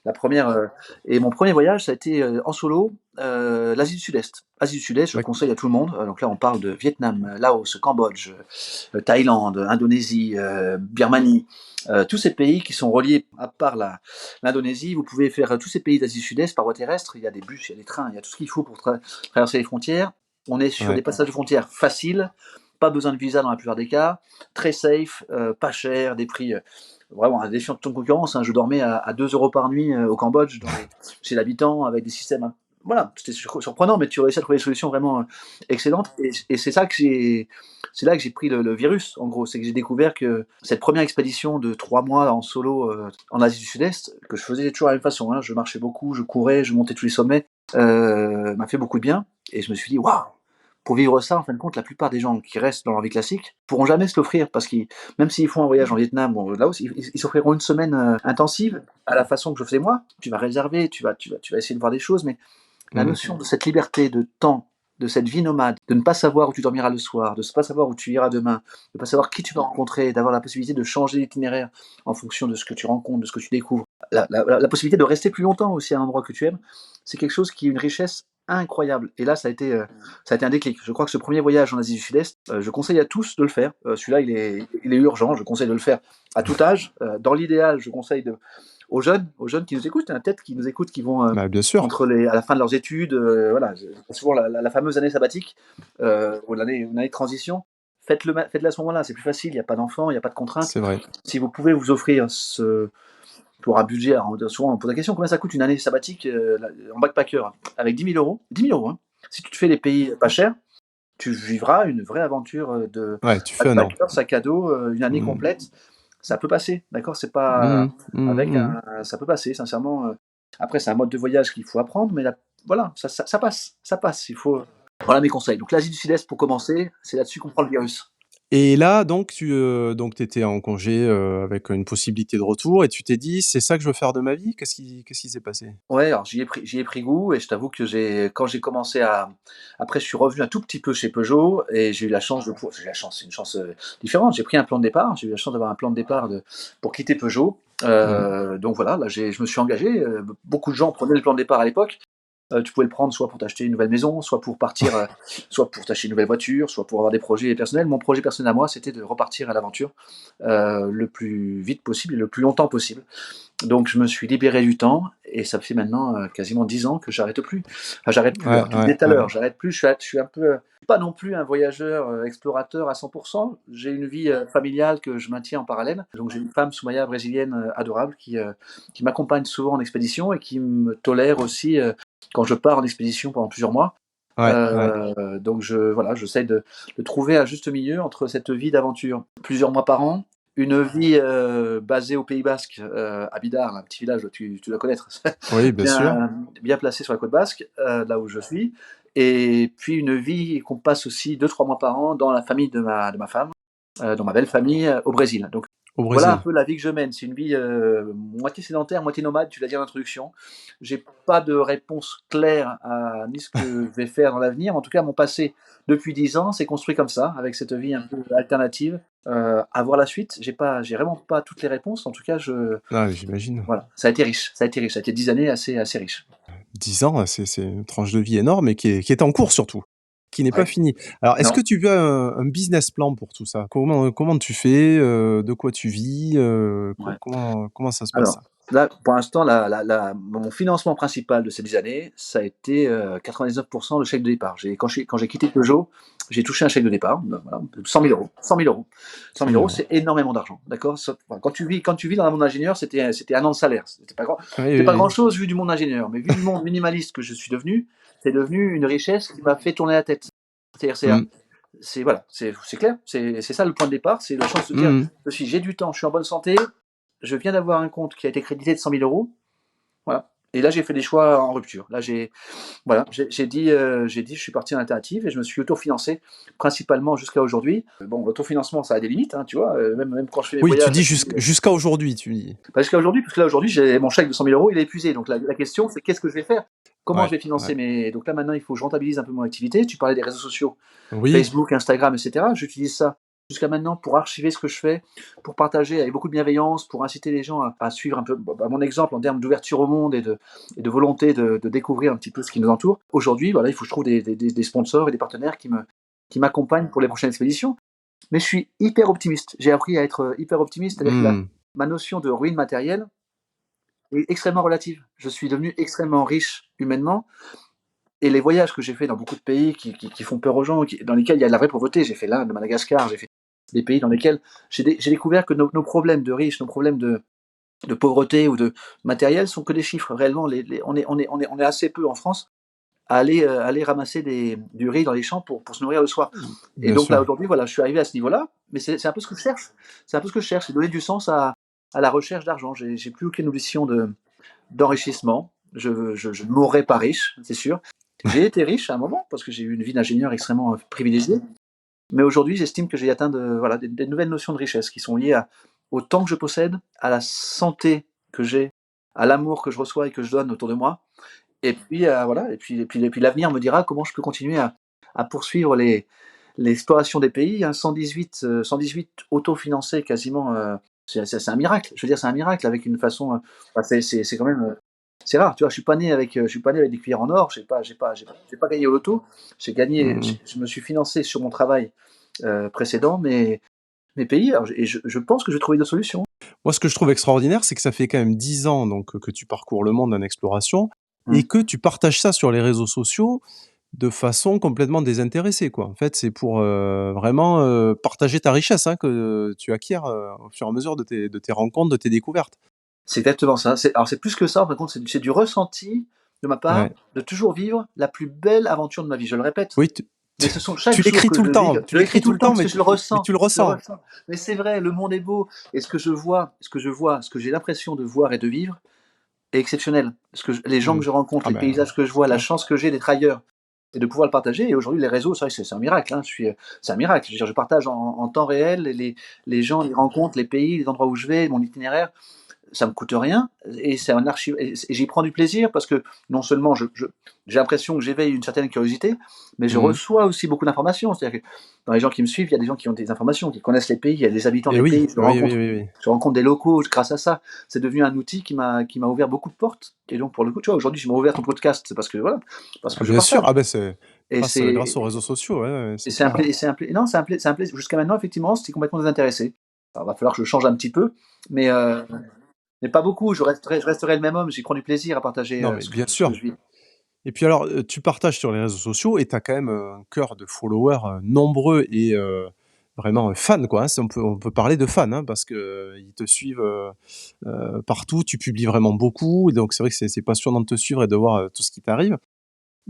la première. Et mon premier voyage, ça a été, en solo, l'Asie du Sud-Est. Asie du Sud-Est, je le D'ac conseille à tout le monde. Donc là, on parle de Vietnam, Laos, Cambodge, Thaïlande, Indonésie, Birmanie, tous ces pays qui sont reliés, à part l'Indonésie. Vous pouvez faire tous ces pays d'Asie du Sud-Est par voie terrestre. Il y a des bus, il y a des trains, il y a tout ce qu'il faut pour traverser les frontières. On est sur des ouais. passages de frontières faciles, pas besoin de visa dans la plupart des cas, très safe, pas cher, des prix, vraiment un défiant de toute concurrence, hein. Je dormais à 2 € par nuit au Cambodge, chez l'habitant, avec des systèmes. Voilà, c'était surprenant, mais tu réussis à trouver des solutions vraiment excellentes. Et c'est là que j'ai pris le virus, en gros. C'est que j'ai découvert que cette première expédition de 3 mois en solo en Asie du Sud-Est, que je faisais toujours de la même façon, hein, je marchais beaucoup, je courais, je montais tous les sommets, m'a fait beaucoup de bien. Et je me suis dit, waouh! Pour vivre ça, en fin de compte, la plupart des gens qui restent dans leur vie classique pourront jamais se l'offrir parce qu'ils, même s'ils font un voyage en Vietnam ou au Laos, ils s'offriront une semaine intensive à la façon que je faisais moi. Tu vas réserver, tu vas essayer de voir des choses, mais la Mmh. notion de cette liberté de temps, de cette vie nomade, de ne pas savoir où tu dormiras le soir, de ne pas savoir où tu iras demain, de ne pas savoir qui tu vas rencontrer, d'avoir la possibilité de changer d'itinéraire en fonction de ce que tu rencontres, de ce que tu découvres, la possibilité de rester plus longtemps aussi à un endroit que tu aimes, c'est quelque chose qui est une richesse incroyable. Et là, ça a été un déclic. Je crois que ce premier voyage en Asie du Sud-Est, je conseille à tous de le faire. Celui-là, il est urgent. Je conseille de le faire à tout âge. Dans l'idéal, je conseille aux jeunes qui nous écoutent, hein, peut-être qui nous écoutent, qui vont Bah, bien sûr. à la fin de leurs études, voilà, souvent la fameuse année sabbatique, ou l'année de transition. Faites-le à ce moment-là, c'est plus facile, il n'y a pas d'enfants, il n'y a pas de contraintes. C'est vrai. Si vous pouvez vous offrir pour un budget, alors, souvent on pose la question, combien ça coûte une année sabbatique en backpacker avec 10 000 €? 10 000 €, hein. Si tu te fais les pays pas chers, tu vivras une vraie aventure de Ouais, tu fais un an. backpacker, sac à dos, une année Mmh. complète. Ça peut passer, d'accord? C'est Mmh pas mh. Mmh avec mh. ça peut passer, sincèrement. Après, c'est un mode de voyage qu'il faut apprendre, mais voilà, ça passe, ça passe. Il faut. Voilà mes conseils. Donc l'Asie du Sud-Est pour commencer, c'est là-dessus qu'on prend le virus. Et là, donc tu étais en congé, avec une possibilité de retour et tu t'es dit: «C'est ça que je veux faire de ma vie?» Qu'est-ce qui s'est passé? Ouais, alors j'y ai pris goût et je t'avoue que quand j'ai commencé à après je suis revenu un tout petit peu chez Peugeot et j'ai eu la chance j'ai eu la chance, c'est une chance, différente. J'ai pris un plan de départ, j'ai eu la chance d'avoir un plan de départ pour quitter Peugeot. Mmh. Donc voilà, là je me suis engagé, beaucoup de gens prenaient le plan de départ à l'époque. Tu pouvais le prendre soit pour t'acheter une nouvelle maison, soit pour partir, soit pour t'acheter une nouvelle voiture, soit pour avoir des projets personnels. Mon projet personnel à moi, c'était de repartir à l'aventure, le plus vite possible et le plus longtemps possible. Donc je me suis libéré du temps et ça fait maintenant, quasiment 10 ans que j'arrête plus. Enfin j'arrête plus, Ouais, alors tu le ouais, disais tout à ouais. l'heure, j'arrête plus, je suis un peu, pas non plus un voyageur, explorateur à 100. J'ai une vie, familiale que je maintiens en parallèle. Donc j'ai une femme, Soumaya, brésilienne, adorable qui m'accompagne souvent en expédition et qui me tolère aussi, quand je pars en expédition pendant plusieurs mois. Ouais, ouais. Donc voilà, j'essaie de trouver un juste milieu entre cette vie d'aventure, plusieurs mois par an, une vie, basée au Pays basque, à Bidar, un petit village, tu dois connaître, Oui, bien sûr. bien placé sur la côte basque, là où je suis, et puis une vie qu'on passe aussi 2-3 mois par an dans la famille de ma femme, dans ma belle famille, au Brésil. Donc Au voilà un Brésil. peu la vie que je mène. C'est une vie, moitié sédentaire, moitié nomade, tu l'as dit en introduction. J'ai pas de réponse claire à ni ce que je vais faire dans l'avenir. En tout cas, mon passé, depuis 10 ans, s'est construit comme ça, avec cette vie un peu alternative. À voir la suite, j'ai vraiment pas toutes les réponses. En tout cas, Ah, j'imagine. voilà, ça a été riche, ça a été riche. Ça a été 10 années assez riches. 10 ans, c'est une tranche de vie énorme et qui est en cours surtout, qui n'est pas Ouais. finie. Alors, est-ce Non. que tu as un business plan pour tout ça? Comment tu fais? De quoi tu vis? Ouais. Comment ça se passe? Alors, là, pour l'instant, mon financement principal de ces 10 années, ça a été, 99 le chèque de départ. Quand j'ai quitté Peugeot, j'ai touché un chèque de départ, voilà, de 100 000 €. 100 000 €. 100 100 000 000 €, €. c'est énormément d'argent, d'accord? Enfin, quand tu vis dans le monde ingénieur, c'était 1 an de salaire. Oui, C'était pas oui, oui. grand-chose vu du monde ingénieur, mais vu du monde minimaliste que je suis devenu, c'est devenu une richesse qui m'a fait tourner la tête. C'est-à-dire, Mmh. voilà, c'est clair, c'est ça le point de départ, c'est la chance de dire: Mmh mh. J'ai du temps, je suis en bonne santé, je viens d'avoir un compte qui a été crédité de 100 000 €, voilà. Et là, j'ai fait des choix en rupture. Là, voilà, j'ai dit: «Je suis parti en alternative» et je me suis autofinancé, principalement jusqu'à aujourd'hui. Bon, l'autofinancement, ça a des limites, hein, tu vois? Même quand je fais mes Oui, tu voyages, dis je me dis, jusqu'à aujourd'hui, tu dis? bah, jusqu'à aujourd'hui, parce que là, aujourd'hui, j'ai mon chèque de 100 000 €, il est épuisé. Donc la question, c'est qu'est-ce que je vais faire? Comment je Ouais, vais ouais. financer mes donc là, maintenant, il faut que je rentabilise un peu mon activité. Tu parlais des réseaux sociaux, Oui. Facebook, Instagram, et cetera. J'utilise ça jusqu'à maintenant pour archiver ce que je fais, pour partager avec beaucoup de bienveillance, pour inciter les gens à suivre un peu, bah, mon exemple en termes d'ouverture au monde et de volonté de découvrir un petit peu ce qui nous entoure. Aujourd'hui, voilà, il faut que je trouve des sponsors et des partenaires qui m'accompagnent pour les prochaines expéditions. Mais je suis hyper optimiste. J'ai appris à être, hyper optimiste, c'est-à-dire que Mmh. ma notion de ruine matérielle est extrêmement relative. Je suis devenu extrêmement riche humainement et les voyages que j'ai faits dans beaucoup de pays qui font peur aux gens, dans lesquels il y a de la vraie pauvreté, j'ai fait l'Inde, Madagascar, j'ai fait des pays dans lesquels j'ai découvert que nos problèmes de riches, nos problèmes de pauvreté ou de matériel sont que des chiffres. Réellement, on est assez peu en France à aller ramasser du riz dans les champs pour se nourrir le soir. Et Bien donc là, sûr. aujourd'hui, voilà, je suis arrivé à ce niveau-là, mais c'est un peu ce que je cherche. C'est un peu ce que je cherche, c'est donner du sens à la recherche d'argent. J'ai plus aucune ambition d'enrichissement. Je ne mourrai pas riche, c'est sûr. J'ai été riche à un moment parce que j'ai eu une vie d'ingénieur extrêmement privilégiée, mais aujourd'hui, j'estime que j'ai atteint voilà, des nouvelles notions de richesse qui sont liées au temps que je possède, à la santé que j'ai, à l'amour que je reçois et que je donne autour de moi. Et puis, voilà, et puis l'avenir me dira comment je peux continuer à poursuivre l'exploration des pays, hein, 118 autofinancés quasiment, c'est un miracle. Je veux dire, c'est un miracle avec une façon, bah, c'est quand même, c'est rare, tu vois? Je suis pas né avec des cuillères en or, j'ai pas gagné au loto. Mmh. Je me suis financé sur mon travail, précédent, mes pays, alors je pense que je vais trouver d'autres solutions. Moi, ce que je trouve extraordinaire, c'est que ça fait quand même 10 ans donc que tu parcours le monde en exploration et Mmh. que tu partages ça sur les réseaux sociaux de façon complètement désintéressée, quoi. En fait, c'est pour, vraiment, partager ta richesse, hein, que tu acquiers, au fur et à mesure de tes rencontres, de tes découvertes. C'est exactement ça. C'est plus que ça, en fin de compte, c'est du ressenti de ma part, Ouais. de toujours vivre la plus belle aventure de ma vie. Je le répète, Oui, mais ce sont chaque tu jour l'écris que tout je le vis, temps, tu je l'écris l'écris tout tout le le temps temps, parce que je le mais ressens, tu le je le ressens. ressens. Mais c'est vrai, le monde est beau et ce que j'ai l'impression de voir et de vivre est exceptionnel. Les gens Mmh. que je rencontre, Ah les ben, paysages que je c'est vois, la clair. chance que j'ai d'être ailleurs, et de pouvoir le partager. Et aujourd'hui, les réseaux, c'est vrai que c'est un miracle, hein. C'est un miracle. Je veux dire, je partage en temps réel les gens, les rencontres, les pays, les endroits où je vais, mon itinéraire. Ça me coûte rien et c'est un archive et j'y prends du plaisir parce que non seulement j'ai l'impression que j'éveille une certaine curiosité, mais je Mmh. reçois aussi beaucoup d'informations. C'est-à-dire que dans les gens qui me suivent, il y a des gens qui ont des informations, qui connaissent les pays, il y a des habitants Et des oui, pays, oui, oui, oui, oui. je rencontre des locaux grâce à ça. C'est devenu un outil qui m'a ouvert beaucoup de portes. Et donc pour le coup, tu vois, aujourd'hui, je m'ai ouvert ton podcast, c'est parce que voilà, parce Ah que je bien sûr, partage. ah ben c'est Et grâce c'est aux réseaux sociaux, ouais, ouais, et c'est clair. non, c'est un plaisir. Jusqu'à maintenant, effectivement, c'était complètement désintéressé. Alors, il va falloir que je change un petit peu, mais pas beaucoup. Je resterai le même homme. J'y prends du plaisir à partager Non, mais bien ce que sûr. je vis. Et puis alors, tu partages sur les réseaux sociaux et tu as quand même, un cœur de followers, nombreux et vraiment, fans quoi, hein. C'est on peut parler de fans, hein, parce que, ils te suivent, partout. Tu publies vraiment beaucoup et donc c'est vrai que c'est passionnant de te suivre et de voir, tout ce qui t'arrive.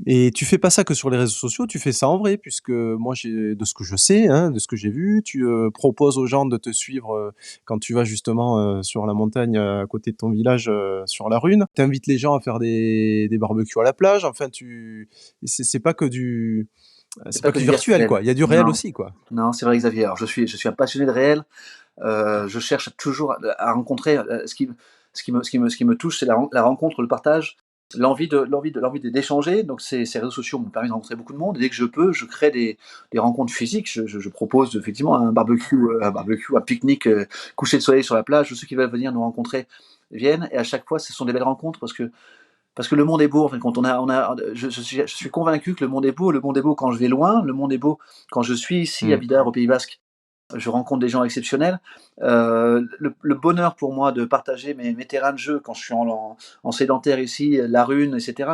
Et tu fais pas ça que sur les réseaux sociaux, tu fais ça en vrai puisque moi j'ai de ce que je sais, hein, de ce que j'ai vu, tu, proposes aux gens de te suivre, quand tu vas justement, sur la montagne, à côté de ton village, sur la Rune. Tu invites les gens à faire des barbecues à la plage, enfin c'est pas que du C'est c'est pas pas que que du du virtuel virtuel. quoi, il y a du réel Non, aussi quoi. non, c'est vrai, Xavier. Alors, je suis un passionné de réel. Je cherche toujours à rencontrer. Ce qui me touche, c'est la rencontre, le partage, l'échanger. Donc, ces réseaux sociaux m'ont permis de rencontrer beaucoup de monde. Et dès que je peux, je crée des rencontres physiques. Je propose effectivement un pique-nique, coucher de soleil sur la plage. Ceux qui veulent venir nous rencontrer viennent. Et à chaque fois, ce sont des belles rencontres parce que le monde est beau. En fait, quand je suis convaincu que le monde est beau. Le monde est beau quand je vais loin. Le monde est beau quand je suis ici à Mmh. Bidart, au Pays Basque. Je rencontre des gens exceptionnels. Le bonheur pour moi de partager mes terrains de jeu quand je suis en sédentaire ici, la Rune, etc.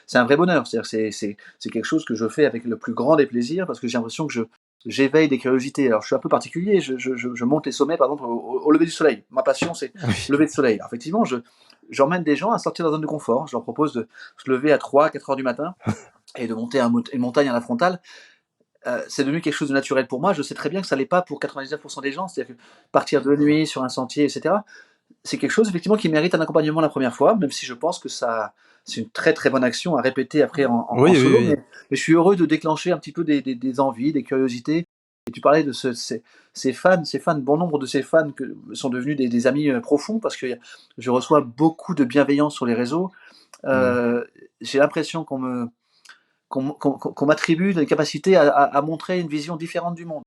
C'est un vrai bonheur. C'est-à-dire que c'est quelque chose que je fais avec le plus grand des plaisirs parce que j'ai l'impression que j'éveille des curiosités. Alors je suis un peu particulier. Je monte les sommets par exemple au lever du soleil. Ma passion c'est Oui. le lever de soleil. Alors, effectivement, j'emmène des gens à sortir de leur zone de confort. Je leur propose de se lever à 3, 4 heures du matin et de monter une montagne à la frontale. C'est devenu quelque chose de naturel pour moi. Je sais très bien que ça l'est pas pour 99% des gens. C'est-à-dire que partir de nuit sur un sentier, etc., c'est quelque chose effectivement qui mérite un accompagnement la première fois, même si je pense que c'est une très très bonne action à répéter après en Oui, oui, solo. Mais, oui. mais je suis heureux de déclencher un petit peu des envies, des curiosités. Et tu parlais de ces fans, bon nombre de ces fans sont devenus des amis profonds parce que je reçois beaucoup de bienveillance sur les réseaux. Mmh. Euh, j'ai l'impression qu'on m'attribue des capacités à montrer une vision différente du monde.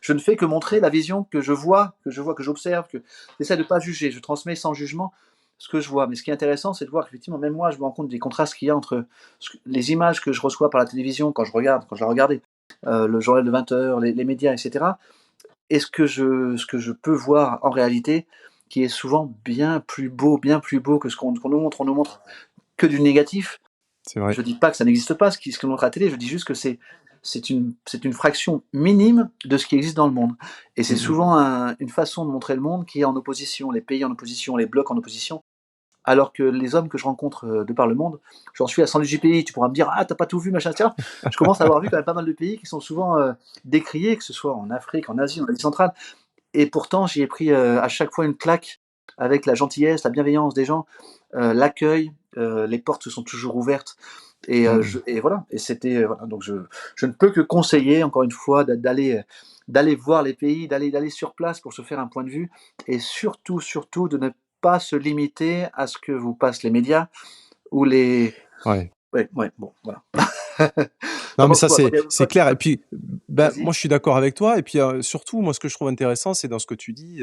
Je ne fais que montrer la vision que j'observe, que j'essaie de ne pas juger. Je transmets sans jugement ce que je vois. Mais ce qui est intéressant, c'est de voir qu'effectivement, même moi, je me rends compte des contrastes qu'il y a entre les images que je reçois par la télévision quand je la regardais, le journal de 20 heures, les médias, etc. Et ce que je peux voir en réalité, qui est souvent bien plus beau que qu'on nous montre. On nous montre que du négatif. C'est vrai. Je dis pas que ça n'existe pas, ce qu'on montre à la télé, je dis juste que c'est une fraction minime de ce qui existe dans le monde. Et c'est Mmh mh. souvent une façon de montrer le monde qui est en opposition, les pays en opposition, les blocs en opposition, alors que les hommes que je rencontre de par le monde, j'en suis à 118 pays, tu pourras me dire: «Ah, t'as pas tout vu, machin», etc. Je commence à avoir vu quand même pas mal de pays qui sont souvent décriés, que ce soit en Afrique, en Asie, en Asie centrale. Et pourtant, j'y ai pris à chaque fois une claque avec la gentillesse, la bienveillance des gens, l'accueil, les portes se sont toujours ouvertes. Mmh. Et voilà, et c'était, voilà, donc je ne peux que conseiller encore une fois d'aller voir les pays, d'aller sur place pour se faire un point de vue et surtout, surtout de ne pas se limiter à ce que vous passent les médias ou les Ouais. ouais, ouais, bon, voilà. Tu Non, mais penses ça, quoi? Toi, c'est clair et puis, ben, vas-y. moi, je suis d'accord avec toi et puis, surtout, moi, ce que je trouve intéressant, c'est dans ce que tu dis,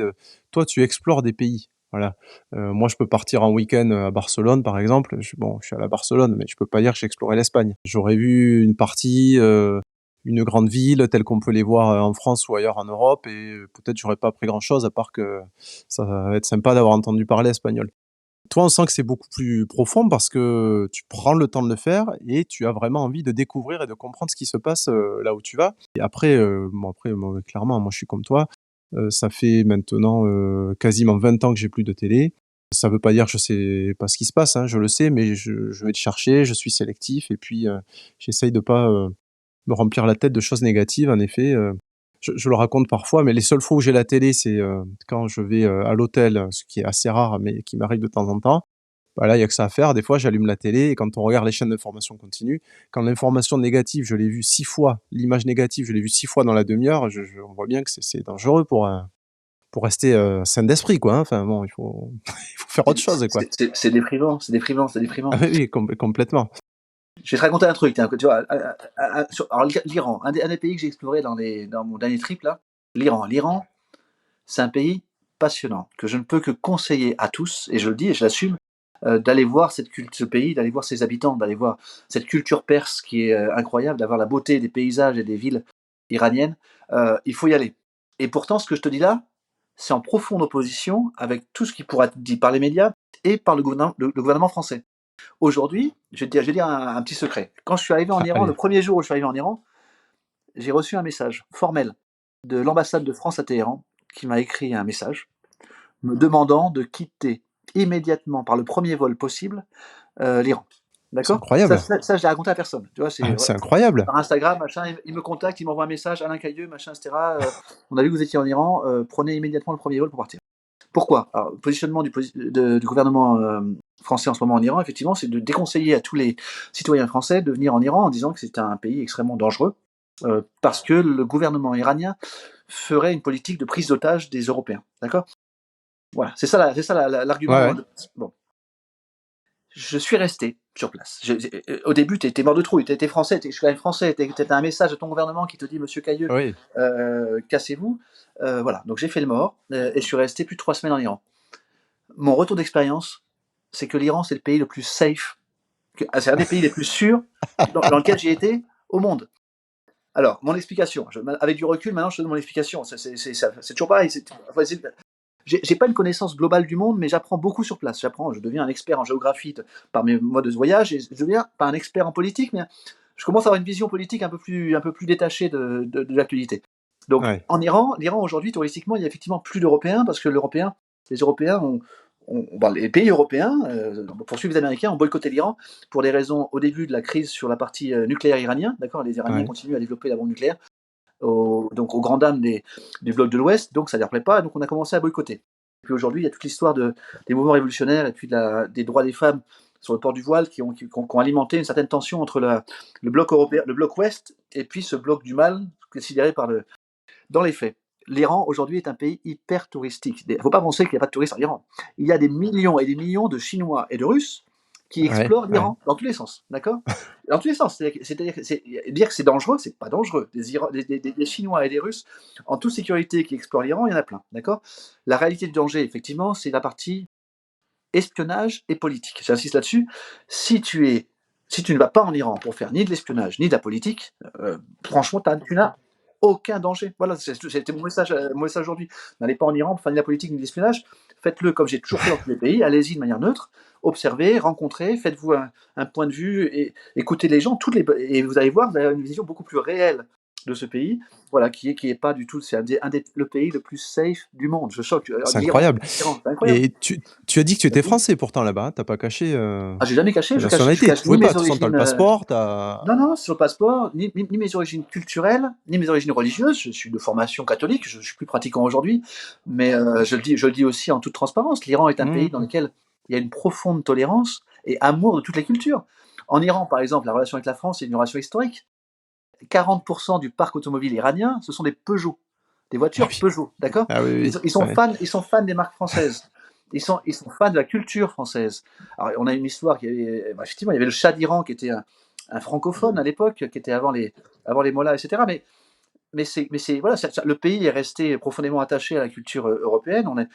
toi, tu explores des pays. Voilà. Moi, je peux partir en week-end, à Barcelone, par exemple. Je suis allé à Barcelone, mais je peux pas dire que j'ai exploré l'Espagne. J'aurais vu une partie, une grande ville telle qu'on peut les voir, en France ou ailleurs en Europe et peut-être j'aurais pas appris grand-chose à part que ça va être sympa d'avoir entendu parler espagnol. Toi, on sent que c'est beaucoup plus profond parce que tu prends le temps de le faire et tu as vraiment envie de découvrir et de comprendre ce qui se passe, là où tu vas. Et après, moi, clairement, moi, je suis comme toi. Ça fait maintenant, quasiment 20 ans que j'ai plus de télé. Ça veut pas dire que je sais pas ce qui se passe, hein, je le sais, mais je vais le chercher, je suis sélectif et puis, j'essaye de pas, me remplir la tête de choses négatives. En effet, je le raconte parfois, mais les seules fois où j'ai la télé, c'est, quand je vais, à l'hôtel, ce qui est assez rare, mais qui m'arrive de temps en temps Bah, là, il y a que ça à faire. Des fois, j'allume la télé et quand on regarde les chaînes d'information continue, quand l'information négative, je l'ai vue 6 fois, l'image négative, je l'ai vue 6 fois dans la demi-heure, on voit bien que c'est dangereux pour rester, sain d'esprit, quoi, hein. Enfin bon, il faut il faut faire autre chose, quoi. C'est déprimant, c'est déprimant, c'est Ah déprimant. oui, oui, complètement. Je vais te raconter un truc, tiens, que tu vois, alors l'Iran, un des pays que j'ai exploré dans mon dernier trip là, l'Iran. L'Iran, c'est un pays passionnant que je ne peux que conseiller à tous, et je le dis et je l'assume, d'aller voir ce pays, d'aller voir ses habitants, d'aller voir cette culture perse qui est incroyable, d'avoir la beauté des paysages et des villes iraniennes. Il faut y aller. Et pourtant, ce que je te dis là, c'est en profonde opposition avec tout ce qui pourra être dit par les médias et par le gouvernement français. Aujourd'hui, je vais dire un petit secret. Quand je suis arrivé en Ah, Iran, le allez, premier jour où je suis arrivé en Iran, j'ai reçu un message formel de l'ambassade de France à Téhéran qui m'a écrit un message me demandant de quitter immédiatement par le premier vol possible l'Iran. c'est D'accord. incroyable. Ça, je l'ai raconté à personne. Tu vois, c'est Ah, c'est voilà. incroyable. Par Instagram, machin, il me contacte, il m'envoie un message, Alain Cailleux, machin, etc. On a vu que vous étiez en Iran, prenez immédiatement le premier vol pour partir. Pourquoi? Alors, le positionnement du gouvernement français en ce moment en Iran, effectivement, c'est de déconseiller à tous les citoyens français de venir en Iran en disant que c'est un pays extrêmement dangereux, parce que le gouvernement iranien ferait une politique de prise d'otage des Européens. D'accord. Voilà, Ouais, l'argument. ouais. Bon, je suis resté sur place. Au début, tu étais mort de trouille, tu étais français, je suis quand même français, tu as un message de ton gouvernement qui te dit Monsieur Cailleux, Oui. cassez-vous. Voilà, donc j'ai fait le mort et je suis resté plus de 3 semaines en Iran. Mon retour d'expérience, c'est que l'Iran, c'est le pays le plus safe, c'est un des pays les plus sûrs dans lequel j'ai été au monde. Alors, mon explication, avec du recul, maintenant je te donne mon explication. C'est toujours pareil. J'ai pas une connaissance globale du monde, mais j'apprends beaucoup sur place. Je deviens un expert en géographie par mes modes de voyage, et je deviens pas un expert en politique, mais je commence à avoir une vision politique un peu plus détachée de l'actualité. Donc, Ouais. en Iran, l'Iran aujourd'hui, touristiquement, il y a effectivement plus d'Européens parce que les Européens les pays européens, pour suivre les Américains, ont boycotté l'Iran pour des raisons au début de la crise sur la partie nucléaire iranien. D'accord, les Iraniens Ouais. continuent à développer la bombe nucléaire donc aux grandes dames du bloc de l'Ouest, donc ça ne leur plaît pas, donc on a commencé à boycotter. Et puis aujourd'hui, il y a toute l'histoire des mouvements révolutionnaires et puis des droits des femmes sur le port du voile qui ont alimenté une certaine tension entre le bloc européen, le bloc Ouest, et puis ce bloc du mal considéré par le. Dans les faits, l'Iran aujourd'hui est un pays hyper touristique. Il ne faut pas penser qu'il n'y a pas de touristes en Iran. Il y a des millions et des millions de Chinois et de Russes qui Ouais, explorent ouais. l'Iran dans tous les sens, d'accord. Dans tous les sens. C'est-à-dire que dire que c'est dangereux, c'est pas dangereux. Des Chinois et des Russes, en toute sécurité, qui explorent l'Iran, il y en a plein, d'accord. La réalité du danger, effectivement, c'est la partie espionnage et politique. J'insiste là-dessus. Si tu ne vas pas en Iran pour faire ni de l'espionnage ni de la politique, franchement, tu n'as aucun danger. Voilà, c'était mon message aujourd'hui. N'allez pas en Iran pour faire ni de la politique ni de l'espionnage. Faites-le comme j'ai toujours fait dans tous les pays. Allez-y de manière neutre. Observez, rencontrez, faites-vous un point de vue et écoutez les gens. Et vous allez voir, vous allez avoir une vision beaucoup plus réelle de ce pays. Voilà, qui est pas du tout. C'est le pays le plus safe du monde. Je choque. C'est L'Iran, incroyable c'est incroyable. et tu as dit que tu étais français pourtant là-bas, hein? Tu as pas caché, Ah, j'ai jamais caché, ta je nationalité? Tu cache ni pouvais pas, mes de toute façon tu as origines. le passeport, tu as Non, non, sur le passeport, ni mes origines culturelles, ni mes origines religieuses. Je suis de formation catholique, je suis plus pratiquant aujourd'hui, mais je le dis aussi en toute transparence. L'Iran est un pays mmh, dans lequel il y a une profonde tolérance et amour de toutes les cultures. En Iran, par exemple, la relation avec la France est une relation historique. 40% du parc automobile iranien, ce sont des Peugeot, des ah voitures oui, Peugeot, d'accord. ah oui, ils, oui, ils sont ouais. fans, ils sont fans des marques françaises. Ils sont fans de la culture française. Alors, on a une histoire effectivement, il y avait le Shah d'Iran qui était un francophone à l'époque, qui était avant les mollahs, etc. Voilà, le pays est resté profondément attaché à la culture européenne.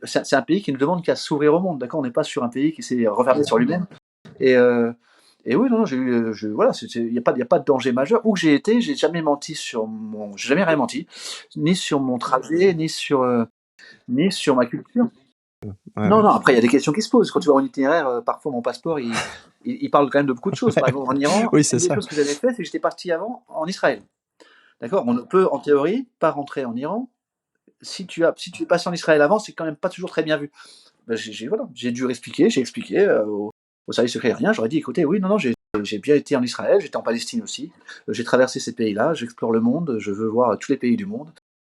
C'est un pays qui ne demande qu'à s'ouvrir au monde, d'accord. On n'est pas sur un pays qui s'est refermé sur lui-même. Et, et oui, non, voilà, il n'y a pas de danger majeur. Où que j'ai été, j'ai jamais rien menti, ni sur mon trajet, ni sur ma culture. Ouais, Non, ouais. non, après, il y a des questions qui se posent. Quand tu vois mon itinéraire, parfois mon passeport, il parle quand même de beaucoup de choses. Par exemple, en Iran, Oui, une c'est des ça. choses que j'avais fait, c'est que j'étais parti avant en Israël. D'accord. On ne peut, en théorie, pas rentrer en Iran. Si tu es passé en Israël avant, c'est quand même pas toujours très bien vu. Ben, voilà, j'ai dû expliquer, j'ai expliqué au service secret aérien. J'aurais dit, écoutez, oui, non, non, j'ai bien été en Israël, j'étais en Palestine aussi. J'ai traversé ces pays-là, j'explore le monde, je veux voir tous les pays du monde.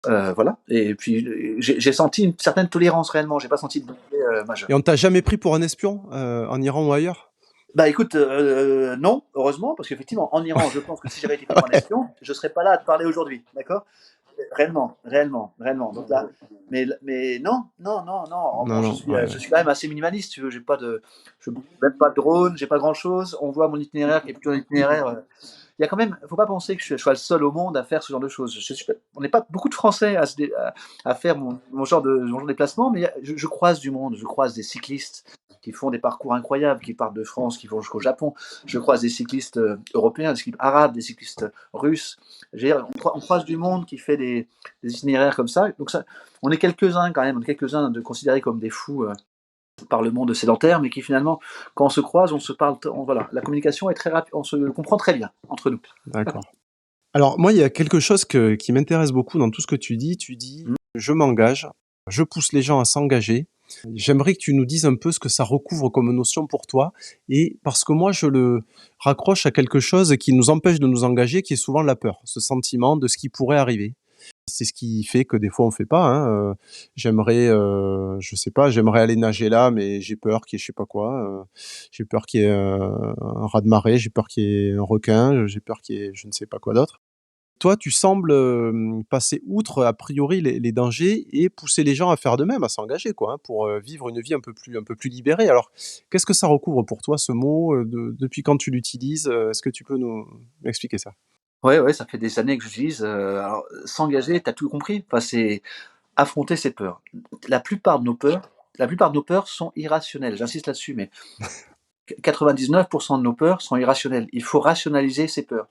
Voilà. Et puis j'ai senti une certaine tolérance réellement. J'ai pas senti de danger. majeur. Et on t'a jamais pris pour un espion, en Iran ou ailleurs? Bah, écoute, non, heureusement, parce qu'effectivement, en Iran, je pense que si j'avais été pris pour un Ouais. espion, je serais pas là à te parler aujourd'hui, d'accord? Réellement, réellement, réellement. Donc là, mais non, non, non, non. Non, non, ouais, Je ouais. suis quand même assez minimaliste, si tu veux. Je même pas de drone, j'ai pas grand chose. On voit mon itinéraire qui est plutôt un itinéraire. Il y a quand même, faut pas penser que je sois le seul au monde à faire ce genre de choses. On n'est pas beaucoup de Français à faire mon genre de déplacement, mais je croise du monde. Je croise des cyclistes qui font des parcours incroyables, qui partent de France, qui vont jusqu'au Japon. Je croise des cyclistes européens, des cyclistes arabes, des cyclistes russes. On croise du monde qui fait des itinéraires comme ça. Donc ça, on est quelques-uns quand même, on est quelques-uns de considérés comme des fous par le monde sédentaire, mais qui finalement, quand on se croise, on se parle, voilà, la communication est très rapide, on se comprend très bien entre nous. D'accord. Alors moi, il y a quelque chose qui m'intéresse beaucoup dans tout ce que tu dis. Tu dis: Mm. «Je m'engage, je pousse les gens à s'engager». J'aimerais que tu nous dises un peu ce que ça recouvre comme notion pour toi et parce que moi, je le raccroche à quelque chose qui nous empêche de nous engager, qui est souvent la peur, ce sentiment de ce qui pourrait arriver. C'est ce qui fait que des fois on fait pas, hein, j'aimerais, je sais pas, j'aimerais aller nager là, mais j'ai peur qu'il y ait je sais pas quoi, j'ai peur qu'il y ait, un raz-de-marée, j'ai peur qu'il y ait un requin, j'ai peur qu'il y ait je ne sais pas quoi d'autre. Toi, tu sembles, passer outre a priori les dangers et pousser les gens à faire de même, à s'engager quoi, hein, pour, vivre une vie un peu plus libérée. Alors, qu'est-ce que ça recouvre pour toi ce mot, depuis quand tu l'utilises? Est-ce que tu peux nous m'expliquer ça? Ouais, ouais, ça fait des années que j'utilise. Alors, s'engager, tu as tout compris. Enfin, c'est affronter ses peurs. La plupart de nos peurs, la plupart de nos peurs sont irrationnelles. J'insiste là-dessus, mais 99% de nos peurs sont irrationnelles. Il faut rationaliser ces peurs.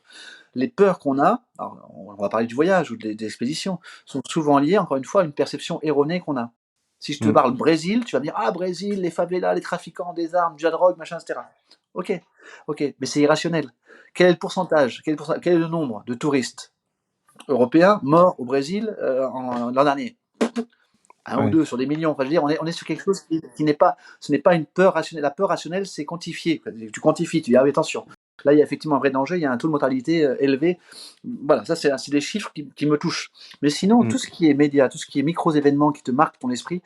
Les peurs qu'on a, alors on va parler du voyage ou des expéditions, sont souvent liées, encore une fois, à une perception erronée qu'on a. Si je te Mmh. parle Brésil, tu vas me dire ah Brésil, les favelas, les trafiquants, des armes, de la drogue, machin, etc. Ok, ok, mais c'est irrationnel. Quel est le pourcentage, quel est le nombre de touristes européens morts au Brésil l'an dernier? Un ou Ouais. deux sur des millions. Enfin, je veux dire, on est sur quelque chose qui n'est pas, ce n'est pas une peur rationnelle. La peur rationnelle, c'est quantifié. Tu quantifies, tu dis, ah oui, attention. Là, il y a effectivement un vrai danger, il y a un taux de mortalité élevé. Voilà, ça, c'est des chiffres qui me touchent. Mais sinon, Mmh. tout ce qui est média, tout ce qui est micros-événements qui te marquent ton esprit,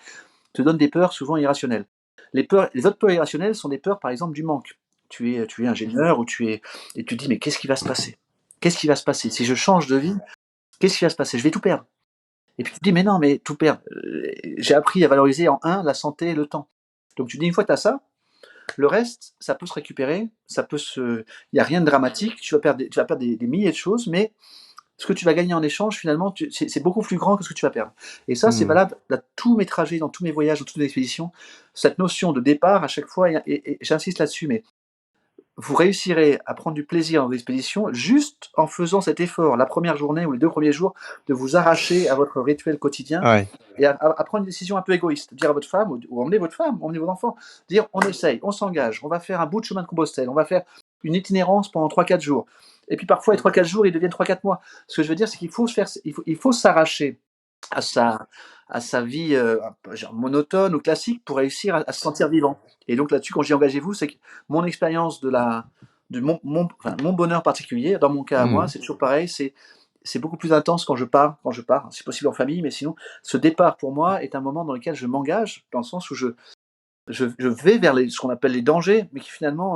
te donne des peurs souvent irrationnelles. Les autres peurs irrationnelles sont des peurs, par exemple, du manque. Tu es ingénieur ou et tu te dis, mais qu'est-ce qui va se passer? Qu'est-ce qui va se passer? Si je change de vie, qu'est-ce qui va se passer? Je vais tout perdre. Et puis tu te dis: «Mais non, mais tout perdre, j'ai appris à valoriser en un la santé et le temps». Donc tu te dis: «Une fois que tu as ça, le reste, ça peut se récupérer, il y a rien de dramatique, tu vas perdre des milliers de choses, mais ce que tu vas gagner en échange finalement, c'est beaucoup plus grand que ce que tu vas perdre». Et ça, c'est Mmh. valable dans tous mes trajets, dans tous mes voyages, dans toutes mes expéditions. Cette notion de départ à chaque fois et j'insiste là-dessus, mais vous réussirez à prendre du plaisir dans l'expédition juste en faisant cet effort, la première journée ou les 2 premiers jours, de vous arracher à votre rituel quotidien Ouais. et à prendre une décision un peu égoïste. Dire à votre femme ou emmener votre femme, emmener vos enfants, dire: «On essaye, on s'engage, on va faire un bout de chemin de Compostelle, on va faire une itinérance pendant 3 4 jours». Et puis parfois les 3 4 jours, ils deviennent 3 4 mois. Ce que je veux dire, c'est qu'il faut se faire il faut s'arracher à sa vie, un peu genre monotone ou classique pour réussir à se sentir vivant. Et donc là-dessus, quand je dis engagez-vous, c'est que mon expérience de mon bonheur particulier, dans mon cas à moi, Mmh. c'est toujours pareil, c'est beaucoup plus intense quand je pars, c'est possible en famille, mais sinon, ce départ pour moi est un moment dans lequel je m'engage, dans le sens où je vais vers ce qu'on appelle les dangers, mais qui finalement,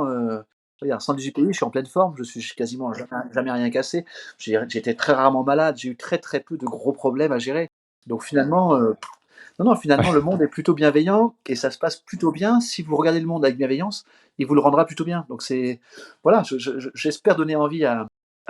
regarde, 118 pays, je suis en pleine forme, je suis quasiment jamais rien cassé. J'ai été très rarement malade, j'ai eu très très peu de gros problèmes à gérer. Donc finalement, non, non, finalement, le Ouais. monde est plutôt bienveillant et ça se passe plutôt bien. Si vous regardez le monde avec bienveillance, il vous le rendra plutôt bien. Donc c'est voilà, j'espère donner envie à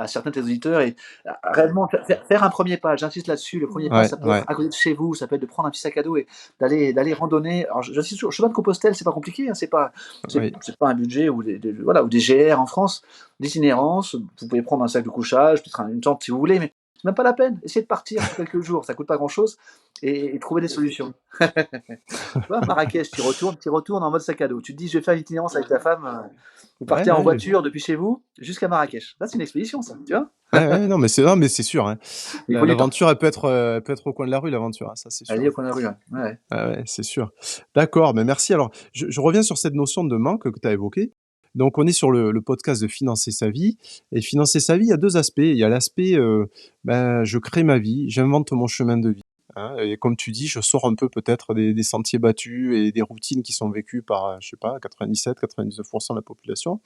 certains de tes auditeurs et réellement faire un premier pas. J'insiste là-dessus. Le premier pas, Ouais, ça peut être ouais. à côté de chez vous, ça peut être de prendre un petit sac à dos et d'aller randonner. Alors j'insiste toujours, chemin de Compostelle, c'est pas compliqué, hein, Oui. c'est pas un budget ou voilà ou des GR en France, l'itinérance. Vous pouvez prendre un sac de couchage, peut-être une tente si vous voulez, mais c'est même pas la peine. Essayez de partir sur quelques jours, ça coûte pas grand-chose et trouver des solutions. Tu vois, Marrakech, tu retournes en mode sac à dos. Tu te dis, je vais faire une itinérance avec ta femme. Vous Ouais, partez en ouais. voiture depuis chez vous jusqu'à Marrakech. Là, c'est une expédition, ça, tu vois? Ouais, ouais, non, mais c'est sûr, hein. Il faut du temps. L'aventure, elle peut être au coin de la rue, l'aventure, hein, ça, c'est sûr, Allez, hein. au coin de la rue, ouais. Ouais, ouais. Ouais, ouais, c'est sûr. D'accord, mais merci. Alors, je reviens sur cette notion de manque que tu as évoquée. Donc, on est sur le podcast de financer sa vie et financer sa vie, il y a 2 aspects. Il y a l'aspect, ben, je crée ma vie, j'invente mon chemin de vie. hein, et comme tu dis, je sors un peu peut-être des sentiers battus et des routines qui sont vécues par, je sais pas, 97-99 de la population.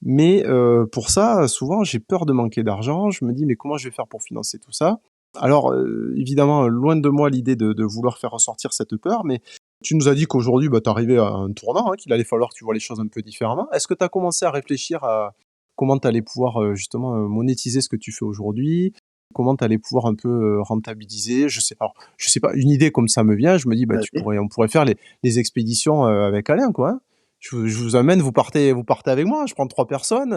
Mais pour ça, souvent, j'ai peur de manquer d'argent. Je me dis: «Mais comment je vais faire pour financer tout ça?» Alors, évidemment, loin de moi l'idée de vouloir faire ressortir cette peur, mais tu nous as dit qu'aujourd'hui, bah, tu arrivais à un tournant, hein, qu'il allait falloir que tu vois les choses un peu différemment. Est-ce que tu as commencé à réfléchir à comment tu allais pouvoir, justement, monétiser ce que tu fais aujourd'hui? Comment tu allais pouvoir un peu, rentabiliser? Je sais pas, une idée comme ça me vient, je me dis: «Bah, Vas-y. on pourrait faire les expéditions, avec Alain, quoi, hein. Je vous amène, vous partez avec moi, je prends 3 personnes,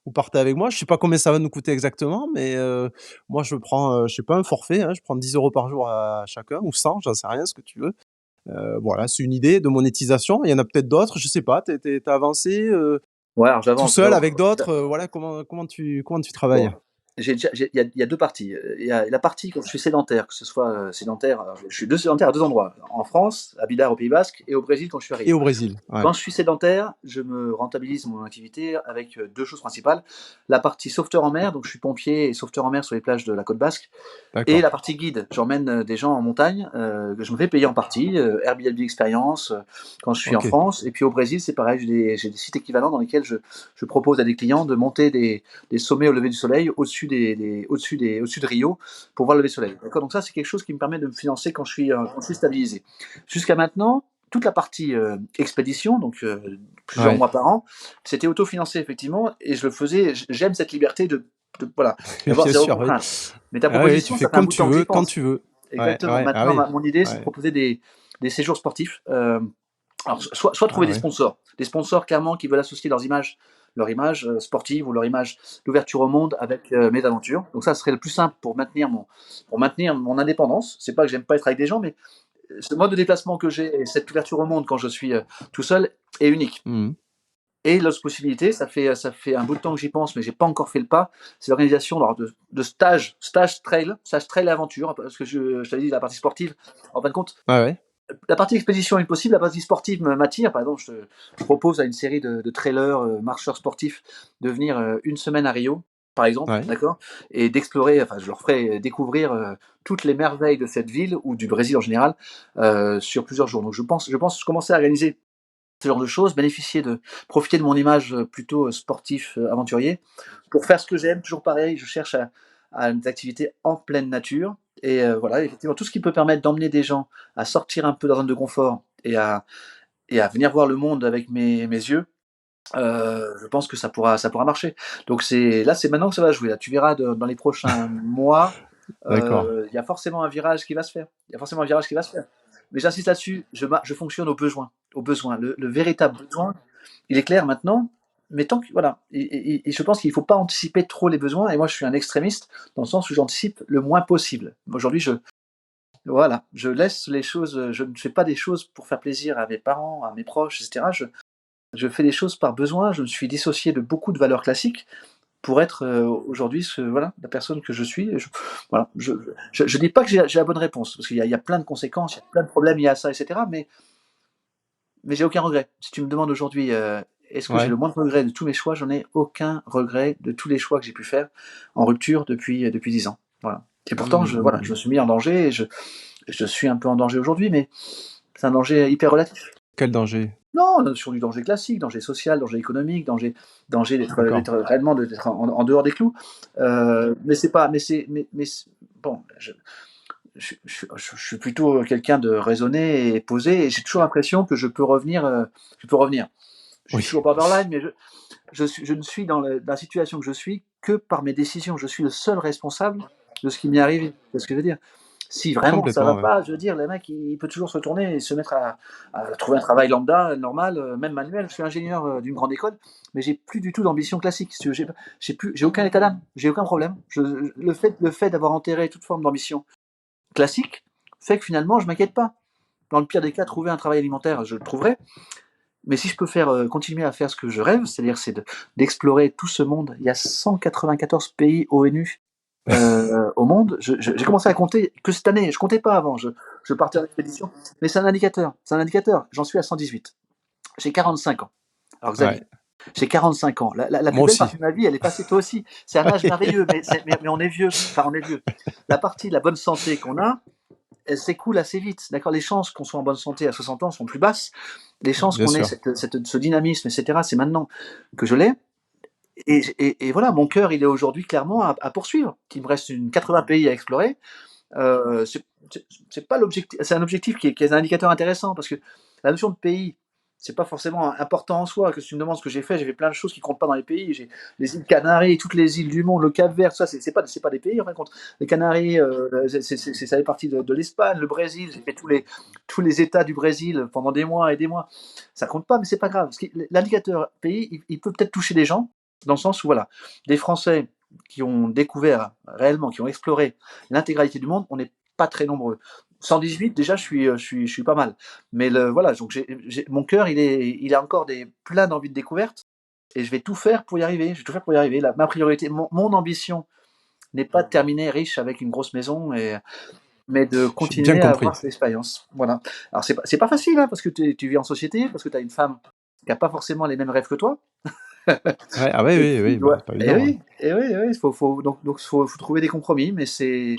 vous partez avec moi. Je sais pas combien ça va nous coûter exactement, mais moi je prends, je sais pas, un forfait, hein, je prends 10 € par jour à chacun ou 100, j'en sais rien, ce que tu veux. Voilà, c'est une idée de monétisation. Il y en a peut-être d'autres, je sais pas. Tu avancé, Ouais, alors tout j'avance, seul, j'avance. avec d'autres, voilà, comment tu travailles? Bon, il y a 2 parties. Il y a la partie quand je suis sédentaire, que ce soit, sédentaire, alors je suis 2 sédentaire à 2 endroits, en France, à Bidart au Pays basque et au Brésil quand je suis Et arrivé. au Brésil? Ouais, Quand je suis sédentaire, je me rentabilise mon activité avec, 2 choses principales. La partie sauveteur en mer, donc je suis pompier et sauveteur en mer sur les plages de la côte basque. Et d'accord. la partie guide, j'emmène, des gens en montagne, que je me fais payer en partie, Airbnb Experience, quand je suis en OK. France. Et puis au Brésil, c'est pareil, j'ai des sites équivalents dans lesquels je propose à des clients de monter des sommets au lever du soleil au-dessus de Rio pour voir le lever du soleil. D'accord? Donc ça, c'est quelque chose qui me permet de me financer quand je suis stabilisé. Jusqu'à maintenant, toute la partie, expédition, donc plusieurs Ouais, mois par an, c'était autofinancé effectivement et je le faisais. J'aime cette liberté de voilà, d'avoir bien zéro sûr, oui. contrainte. Mais ta Ah oui, oui, tu proposition, fais ça fait un comme bout de tu temps que veux, j'y quand pense. tu veux. Ouais, Exactement. ouais, ah Maintenant, oui, mon idée, c'est de ouais, proposer des séjours sportifs. Alors, soit trouver ah des ouais, sponsors. Des sponsors, clairement, qui veulent associer leur image sportive ou leur image d'ouverture au monde avec mes aventures. Donc, ça serait le plus simple pour maintenir mon indépendance. C'est pas que j'aime pas être avec des gens, mais ce mode de déplacement que j'ai et cette ouverture au monde quand je suis tout seul est unique. mmh. Et l'autre possibilité, ça fait un bout de temps que j'y pense, mais j'ai pas encore fait le pas, c'est l'organisation alors de stage trail aventure, parce que je t'avais dit la partie sportive. En fin de compte, Ouais, ouais, la partie expédition est possible, la partie sportive m'attire. Par exemple, je propose à une série de trailers, marcheurs sportifs, de venir une semaine à Rio, par exemple, ouais. d'accord, et d'explorer. Enfin, je leur ferai découvrir toutes les merveilles de cette ville ou du Brésil en général sur plusieurs jours. Donc, je pense commencer à organiser ce genre de choses, profiter de mon image plutôt sportif, aventurier, pour faire ce que j'aime. Toujours pareil, je cherche à des activités en pleine nature. Et voilà, effectivement, tout ce qui peut permettre d'emmener des gens à sortir un peu de leur zone de confort et à venir voir le monde avec mes yeux, je pense que ça pourra marcher. Donc c'est maintenant que ça va jouer. Là, tu verras dans les prochains mois, D'accord. il y a forcément un virage qui va se faire. Il y a forcément un virage qui va se faire. Mais j'insiste là-dessus, je fonctionne au besoin, au besoin. Le véritable besoin, il est clair maintenant, mais tant que voilà, et je pense qu'il ne faut pas anticiper trop les besoins. Et moi, je suis un extrémiste dans le sens où j'anticipe le moins possible. Aujourd'hui, voilà, je laisse les choses. Je ne fais pas des choses pour faire plaisir à mes parents, à mes proches, etc. Je fais des choses par besoin. Je me suis dissocié de beaucoup de valeurs classiques pour être aujourd'hui voilà, la personne que je suis. Voilà, je dis pas que j'ai la bonne réponse, parce qu'il y a plein de conséquences, il y a plein de problèmes liés à ça, etc. Mais j'ai aucun regret. Si tu me demandes aujourd'hui, est-ce que j'ai Ouais. le moindre regret de tous mes choix, j'en ai aucun regret de tous les choix que j'ai pu faire en rupture depuis 10 ans. Voilà. Et pourtant, Mmh, voilà, mmh. je me suis mis en danger et je suis un peu en danger aujourd'hui, mais c'est un danger hyper relatif. Quel danger? Non, sur du danger classique, danger social, danger économique, danger D'accord. d'être réellement d'être en dehors des clous. Mais c'est pas, mais bon, je suis plutôt quelqu'un de raisonné et posé, et j'ai toujours l'impression que je peux revenir. Je suis Oui. toujours borderline, mais je ne suis dans la situation que je suis que par mes décisions. Je suis le seul responsable de ce qui m'est arrivé. C'est ce que je veux dire. Si vraiment ça va Complètement, ouais. pas, je veux dire, le mec, il peut toujours se retourner et se mettre à trouver un travail lambda, normal, même manuel. Je suis ingénieur d'une grande école, mais j'ai plus du tout d'ambition classique. Si tu veux. J'ai aucun état d'âme, j'ai aucun problème. Le fait d'avoir enterré toute forme d'ambition classique fait que finalement, je m'inquiète pas. Dans le pire des cas, trouver un travail alimentaire, je le trouverai. Mais si je peux continuer à faire ce que je rêve, c'est-à-dire d'explorer tout ce monde. Il y a 194 pays ONU au monde. J'ai commencé à compter que cette année. Je comptais pas avant. Je partais en expédition. Mais c'est un indicateur. C'est un indicateur. J'en suis à 118. J'ai 45 ans. Alors Ouais. Xavier, j'ai 45 ans. La plus Moi belle aussi. partie de ma vie, elle est passée toi aussi. C'est un âge merveilleux, mais on est vieux. Enfin, on est vieux. La partie de la bonne santé qu'on a, elle s'écoule assez vite, d'accord? Les chances qu'on soit en bonne santé à 60 ans sont plus basses. Les chances Bien qu'on ait sûr. ce dynamisme, et cetera, c'est maintenant que je l'ai. Et voilà, mon cœur, il est aujourd'hui clairement à poursuivre. Il me reste 80 pays à explorer. C'est pas l'objectif, c'est un objectif qui est un indicateur intéressant parce que la notion de pays, c'est pas forcément important en soi. Que si tu me demandes ce que j'ai fait plein de choses qui comptent pas dans les pays. J'ai les îles Canaries, toutes les îles du monde, le Cap-Vert, ça, c'est pas des pays en fin de compte. Les Canaries, ça fait partie de l'Espagne, le Brésil. J'ai fait tous les États du Brésil pendant des mois et des mois. Ça compte pas, mais c'est pas grave. L'indicateur pays, il peut peut-être toucher des gens dans le sens où voilà, des Français qui ont découvert réellement, qui ont exploré l'intégralité du monde, on n'est pas très nombreux. 118, déjà, je suis pas mal. Mais voilà, donc mon cœur, il a encore plein d'envie de découverte, et je vais tout faire pour y arriver. Je vais tout faire pour y arriver. Ma priorité, mon ambition n'est pas de terminer riche avec une grosse maison, mais de J'ai bien continuer à compris. avoir cette expérience. Voilà. Alors, c'est pas facile, hein, parce que tu vis en société, parce que tu as une femme qui n'a pas forcément les mêmes rêves que toi. Ouais, ah ouais, Et oui, qui oui, bah, doit. c'est pas Eh évident, ouais. oui, eh oui, eh oui, faut trouver des compromis, mais c'est.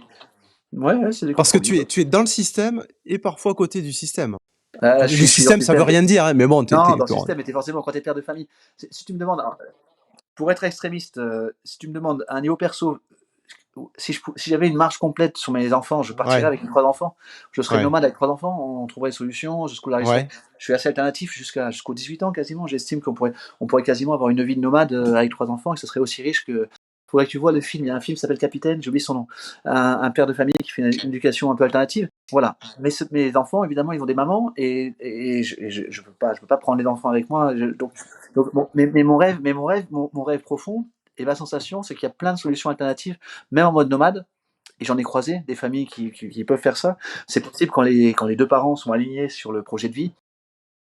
Ouais, ouais, c'est des Parce que compromis. tu es dans le système et parfois à côté du système. Je Le suis dans le système, ça veut système. rien dire, hein, mais bon, Non, dans le système, mais forcément, quand tu es père de famille. Si tu me demandes, alors, pour être extrémiste, si tu me demandes à un niveau perso, si j'avais une marge complète sur mes enfants, je partirais ouais, avec mes 3 enfants. Je serais ouais, nomade avec 3 enfants, on trouverait une solution, je scolariserais. ouais. Je suis assez alternatif jusqu'aux 18 ans quasiment. J'estime qu'on pourrait quasiment avoir une vie de nomade avec 3 enfants, et ce serait aussi riche que. Faudrait que tu vois le film. Il y a un film qui s'appelle Capitaine, j'ai oublié son nom. Un père de famille qui fait une éducation un peu alternative. Voilà. Mes enfants, évidemment, ils ont des mamans, et je peux pas prendre les enfants avec moi. Mais mon rêve profond et ma sensation, c'est qu'il y a plein de solutions alternatives, même en mode nomade. Et j'en ai croisé des familles qui peuvent faire ça. C'est possible quand les deux parents sont alignés sur le projet de vie,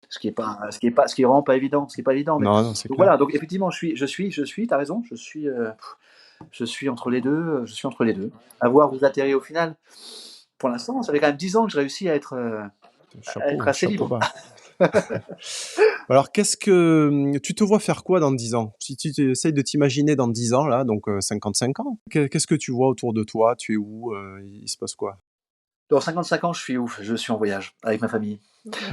ce qui est vraiment pas évident, ce qui est pas évident. Mais Non, non, c'est donc clair. voilà. Donc effectivement, t'as raison, je suis entre les deux. Je suis entre les deux. À voir où j'atterris au final. Pour l'instant, ça fait quand même 10 ans que je réussis à être Chapeau, assez chapeau libre. bas. Alors, tu te vois faire quoi dans 10 ans? Si tu essayes de t'imaginer dans 10 ans, là, donc 55 ans, qu'est-ce que tu vois autour de toi? Tu es où? Il se passe quoi? Dans 55 ans, je suis ouf. Je suis en voyage avec ma famille.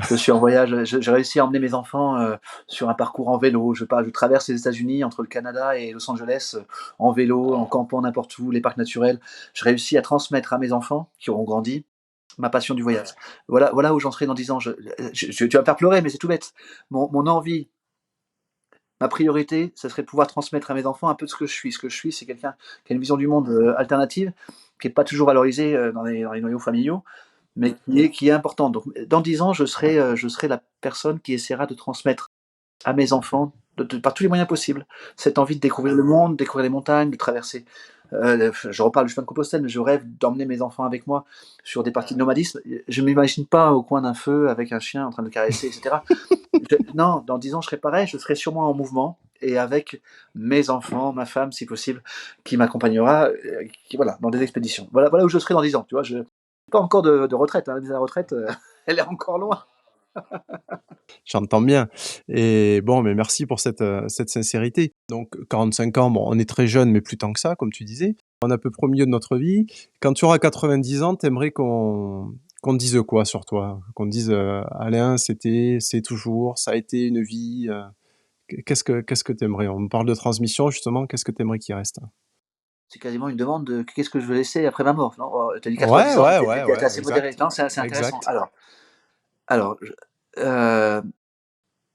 Je suis en voyage. J'ai réussi à emmener mes enfants sur un parcours en vélo. Je traverse les États-Unis entre le Canada et Los Angeles en vélo, en campant n'importe où, les parcs naturels. Je réussis à transmettre à mes enfants qui auront grandi ma passion du voyage. Voilà où j'en serai dans 10 ans. Tu vas me faire pleurer, mais c'est tout bête. Mon envie, ma priorité, ce serait de pouvoir transmettre à mes enfants un peu de ce que je suis. Ce que je suis, c'est quelqu'un qui a une vision du monde alternative, qui n'est pas toujours valorisée dans les noyaux familiaux, mais qui est importante. Donc, dans 10 ans, je serai la personne qui essaiera de transmettre à mes enfants, par tous les moyens possibles, cette envie de découvrir le monde, découvrir les montagnes, de traverser. Je reparle du chemin de Compostelle, mais je rêve d'emmener mes enfants avec moi sur des parties de nomadisme. Je ne m'imagine pas au coin d'un feu avec un chien en train de le caresser, etc. Non, dans 10 ans, je serai pareil, je serai sûrement en mouvement et avec mes enfants, ma femme, si possible, qui m'accompagnera, voilà, dans des expéditions. Voilà où je serai dans 10 ans. Tu vois, pas encore de retraite. Hein, la retraite, elle est encore loin. J'entends bien. Et bon, mais merci pour cette sincérité. Donc, 45 ans, bon, on est très jeune, mais plus tant que ça, comme tu disais. On est à peu près au milieu de notre vie. Quand tu auras 90 ans, t'aimerais qu'on te dise quoi sur toi? Qu'on te dise, Alain, c'est toujours, ça a été une vie. Qu'est-ce que t'aimerais? On me parle de transmission, justement. Qu'est-ce que t'aimerais qu'il reste? C'est quasiment une demande de qu'est-ce que je veux laisser après ma mort. Non, tu as dit Ouais, 90 ans, ouais, tu ouais, étais ouais, assez modéré. exact. Non, c'est intéressant. Exact. Alors euh,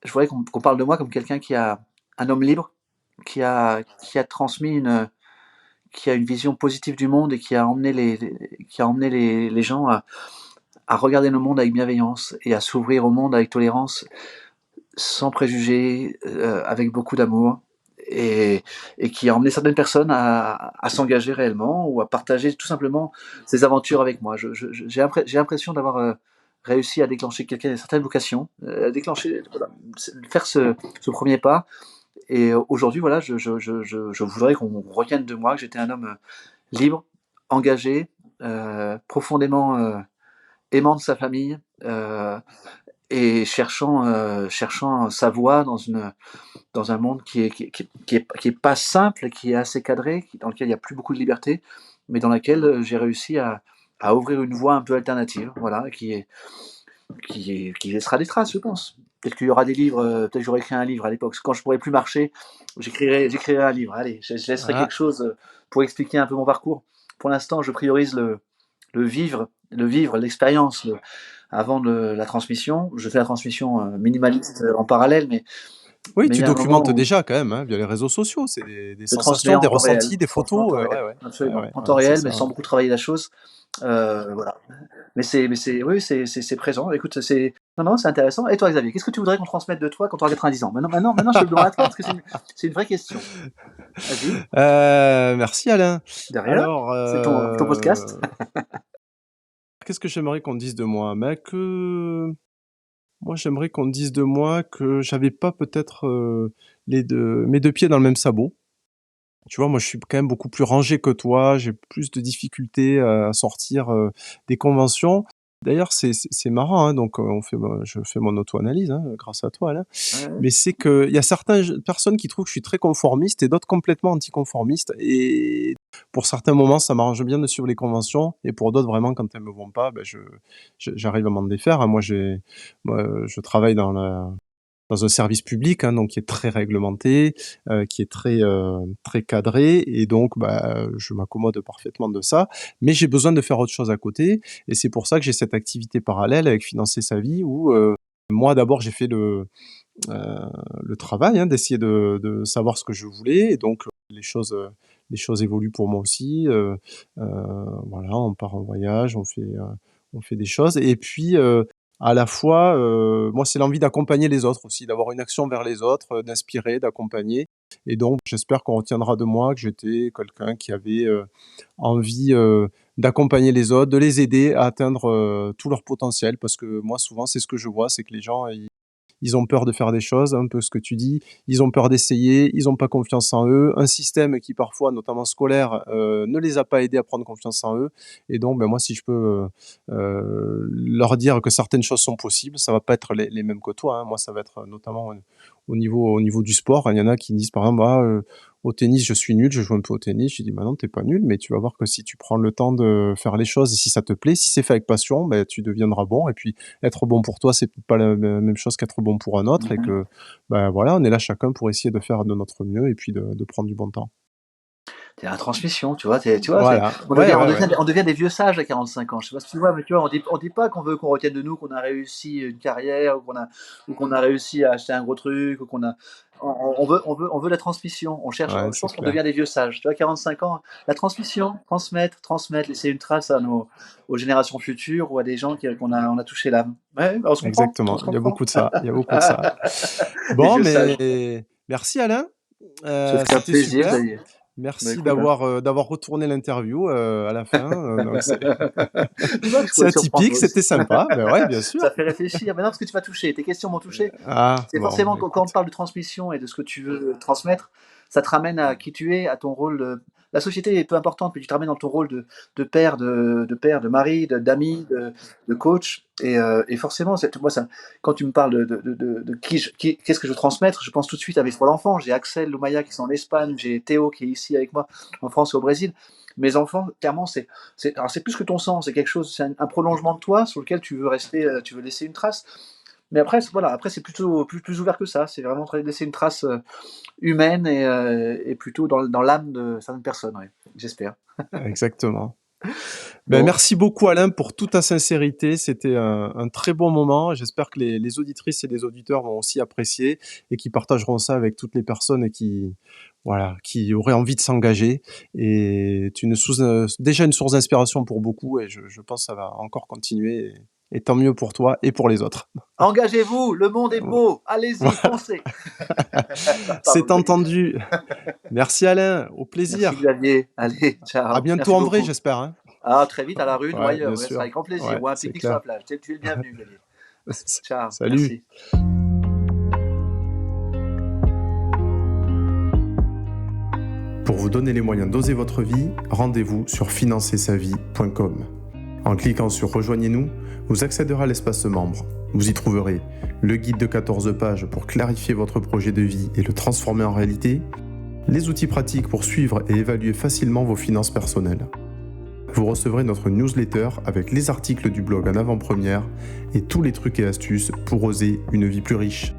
je voudrais qu'on parle de moi comme quelqu'un qui a un homme libre, qui a transmis qui a une vision positive du monde et qui a emmené les gens à regarder le monde avec bienveillance et à s'ouvrir au monde avec tolérance, sans préjugés, avec beaucoup d'amour, et, et qui a emmené certaines personnes à s'engager réellement ou à partager tout simplement ses aventures avec moi. J'ai l'impression d'avoir réussi à déclencher quelqu'un une certaine vocation, voilà, faire ce premier pas. Et aujourd'hui, voilà, je voudrais qu'on retienne de moi que j'étais un homme libre, engagé, profondément aimant de sa famille, et cherchant sa voie dans un monde qui est pas simple, qui est assez cadré, dans lequel il y a plus beaucoup de liberté, mais dans laquelle j'ai réussi à à ouvrir une voie un peu alternative, voilà, qui laissera des traces, je pense. Peut-être qu'il y aura des livres, peut-être que j'aurais écrit un livre à l'époque. Quand je pourrais plus marcher, j'écrirai un livre. Allez, je laisserai quelque Ah, chose pour expliquer un peu mon parcours. Pour l'instant, je priorise le vivre, l'expérience, avant la transmission. Je fais la transmission minimaliste en parallèle, oui, mais il tu y a un moment documentes où déjà quand même, hein, via les réseaux sociaux. C'est des je transmets sensations, des en temps réel, ressentis, des transmets en photos. temps réel, Ouais, ouais. Ouais, absolument, ouais, en temps ouais, c'est réel, mais ça. sans beaucoup travailler la chose. Voilà. Mais c'est oui, c'est présent. Écoute, non, non, c'est intéressant. Et toi, Xavier, qu'est-ce que tu voudrais qu'on transmette de toi quand tu auras 90 ans? Maintenant, je te le demande à toi parce que c'est une vraie question. Vas-y, Merci Alain. de rien, Alors, c'est ton podcast. qu'est-ce que j'aimerais qu'on dise de moi? Moi, j'aimerais qu'on dise de moi que j'avais pas peut-être mes deux pieds dans le même sabot. Tu vois, moi, je suis quand même beaucoup plus rangé que toi. J'ai plus de difficultés à sortir des conventions. D'ailleurs, c'est marrant, hein, donc je fais mon auto-analyse grâce à toi, Alain. Ouais, ouais. Mais c'est qu'il y a certaines personnes qui trouvent que je suis très conformiste et d'autres complètement anticonformiste. Et pour certains moments, ça m'arrange bien de suivre les conventions. Et pour d'autres, vraiment, quand elles me vont pas, ben, j'arrive à m'en défaire, hein. Moi, je travaille dans un service public, hein, donc qui est très réglementé, qui est très cadré, et donc bah, je m'accommode parfaitement de ça. Mais j'ai besoin de faire autre chose à côté, et c'est pour ça que j'ai cette activité parallèle avec Financer sa vie, où moi d'abord j'ai fait le travail d'essayer de savoir ce que je voulais, et donc les choses évoluent pour moi aussi. Voilà, on part en voyage, on fait des choses, et puis à la fois, moi c'est l'envie d'accompagner les autres aussi, d'avoir une action vers les autres, d'inspirer, d'accompagner, et donc j'espère qu'on retiendra de moi que j'étais quelqu'un qui avait envie d'accompagner les autres, de les aider à atteindre tout leur potentiel, parce que moi souvent c'est ce que je vois, c'est que les gens ils ont peur de faire des choses, un peu ce que tu dis. Ils ont peur d'essayer, ils n'ont pas confiance en eux. Un système qui parfois, notamment scolaire, ne les a pas aidés à prendre confiance en eux. Et donc, ben, moi, si je peux leur dire que certaines choses sont possibles, ça va pas être les mêmes que toi, hein. Moi, ça va être notamment au niveau du sport. Il y en a qui disent, par exemple, au tennis, je suis nul, je joue un peu au tennis. Je dis, bah non, t'es pas nul, mais tu vas voir que si tu prends le temps de faire les choses et si ça te plaît, si c'est fait avec passion, ben, tu deviendras bon. Et puis, être bon pour toi, c'est peut-être pas la même chose qu'être bon pour un autre, et Mhm. que, ben voilà, on est là chacun pour essayer de faire de notre mieux et puis de prendre du bon temps. T'es la transmission, tu vois, Voilà. Ouais, ouais, ouais. on devient des vieux sages à 45 ans. Je sais pas si tu vois, mais tu vois, on dit pas qu'on veut qu'on retienne de nous qu'on a réussi une carrière, ou qu'on a réussi à acheter un gros truc, ou on veut la transmission. Ouais, Je c'est pense qu'on devient clair. des vieux sages. Tu vois, 45 ans, la transmission, transmettre, laisser une trace aux générations futures ou à des gens qu'on a touché l'âme. Ouais, bah, on Exactement. se Il y a comprend. beaucoup de ça. Il y a beaucoup de ça. Les Bon, vieux sages. mais merci Alain. Ça fait un C'était plaisir, super. Xavier. Bah Merci écoute, hein. d'avoir retourné l'interview à la fin. Donc Tu vois que je c'est pouvais te surprendre atypique, moi c'était aussi. sympa. Ben ouais, bien sûr. Ça fait réfléchir. Maintenant, parce que tu m'as touché, tes questions m'ont touché. Ah, C'est bon, forcément bah, quand on écoute. parle de transmission et de ce que tu veux transmettre, ça te ramène à qui tu es, à ton rôle. La société est peu importante, mais tu te ramènes dans ton rôle de père, de mari, d'ami, de coach. Et forcément, moi, quand tu me parles de qu'est-ce que je veux transmettre, je pense tout de suite avec pour l'enfant. J'ai Axel, Lumaya qui sont en Espagne, j'ai Théo qui est ici avec moi en France et au Brésil. Mes enfants, clairement, alors c'est plus que ton sang, c'est quelque chose, c'est un prolongement de toi sur lequel tu veux rester, tu veux laisser une trace. Mais après, voilà, après c'est plutôt plus ouvert que ça. C'est vraiment laisser une trace humaine et plutôt dans l'âme de certaines personnes, ouais, j'espère. Exactement. Ben, Bon, merci beaucoup Alain pour toute ta sincérité. C'était un très bon moment. J'espère que les auditrices et les auditeurs vont aussi apprécier et qui partageront ça avec toutes les personnes voilà, qui auraient envie de s'engager. Et tu es déjà une source d'inspiration pour beaucoup, et je pense que ça va encore continuer. Et tant mieux pour toi et pour les autres. engagez-vous, le monde est beau, allez-y, Voilà, foncez. Pardon, c'est Xavier. entendu. Merci Alain, au Merci plaisir. Xavier. Allez, À ciao. bientôt Merci en vrai, beaucoup. j'espère, hein. Ah, très vite à la rue ou Ouais, ailleurs. bien Ouais, ce sera sûr. avec grand plaisir. Ouais, Ou un c'est pique-nique sur la clair. plage. Tu es le bienvenu, Xavier. Ciao, Salut. merci. Pour vous donner les moyens d'oser votre vie, rendez-vous sur financersavie.com. En cliquant sur Rejoignez-nous, vous accéderez à l'espace membre. Vous y trouverez le guide de 14 pages pour clarifier votre projet de vie et le transformer en réalité, les outils pratiques pour suivre et évaluer facilement vos finances personnelles. Vous recevrez notre newsletter avec les articles du blog en avant-première et tous les trucs et astuces pour oser une vie plus riche.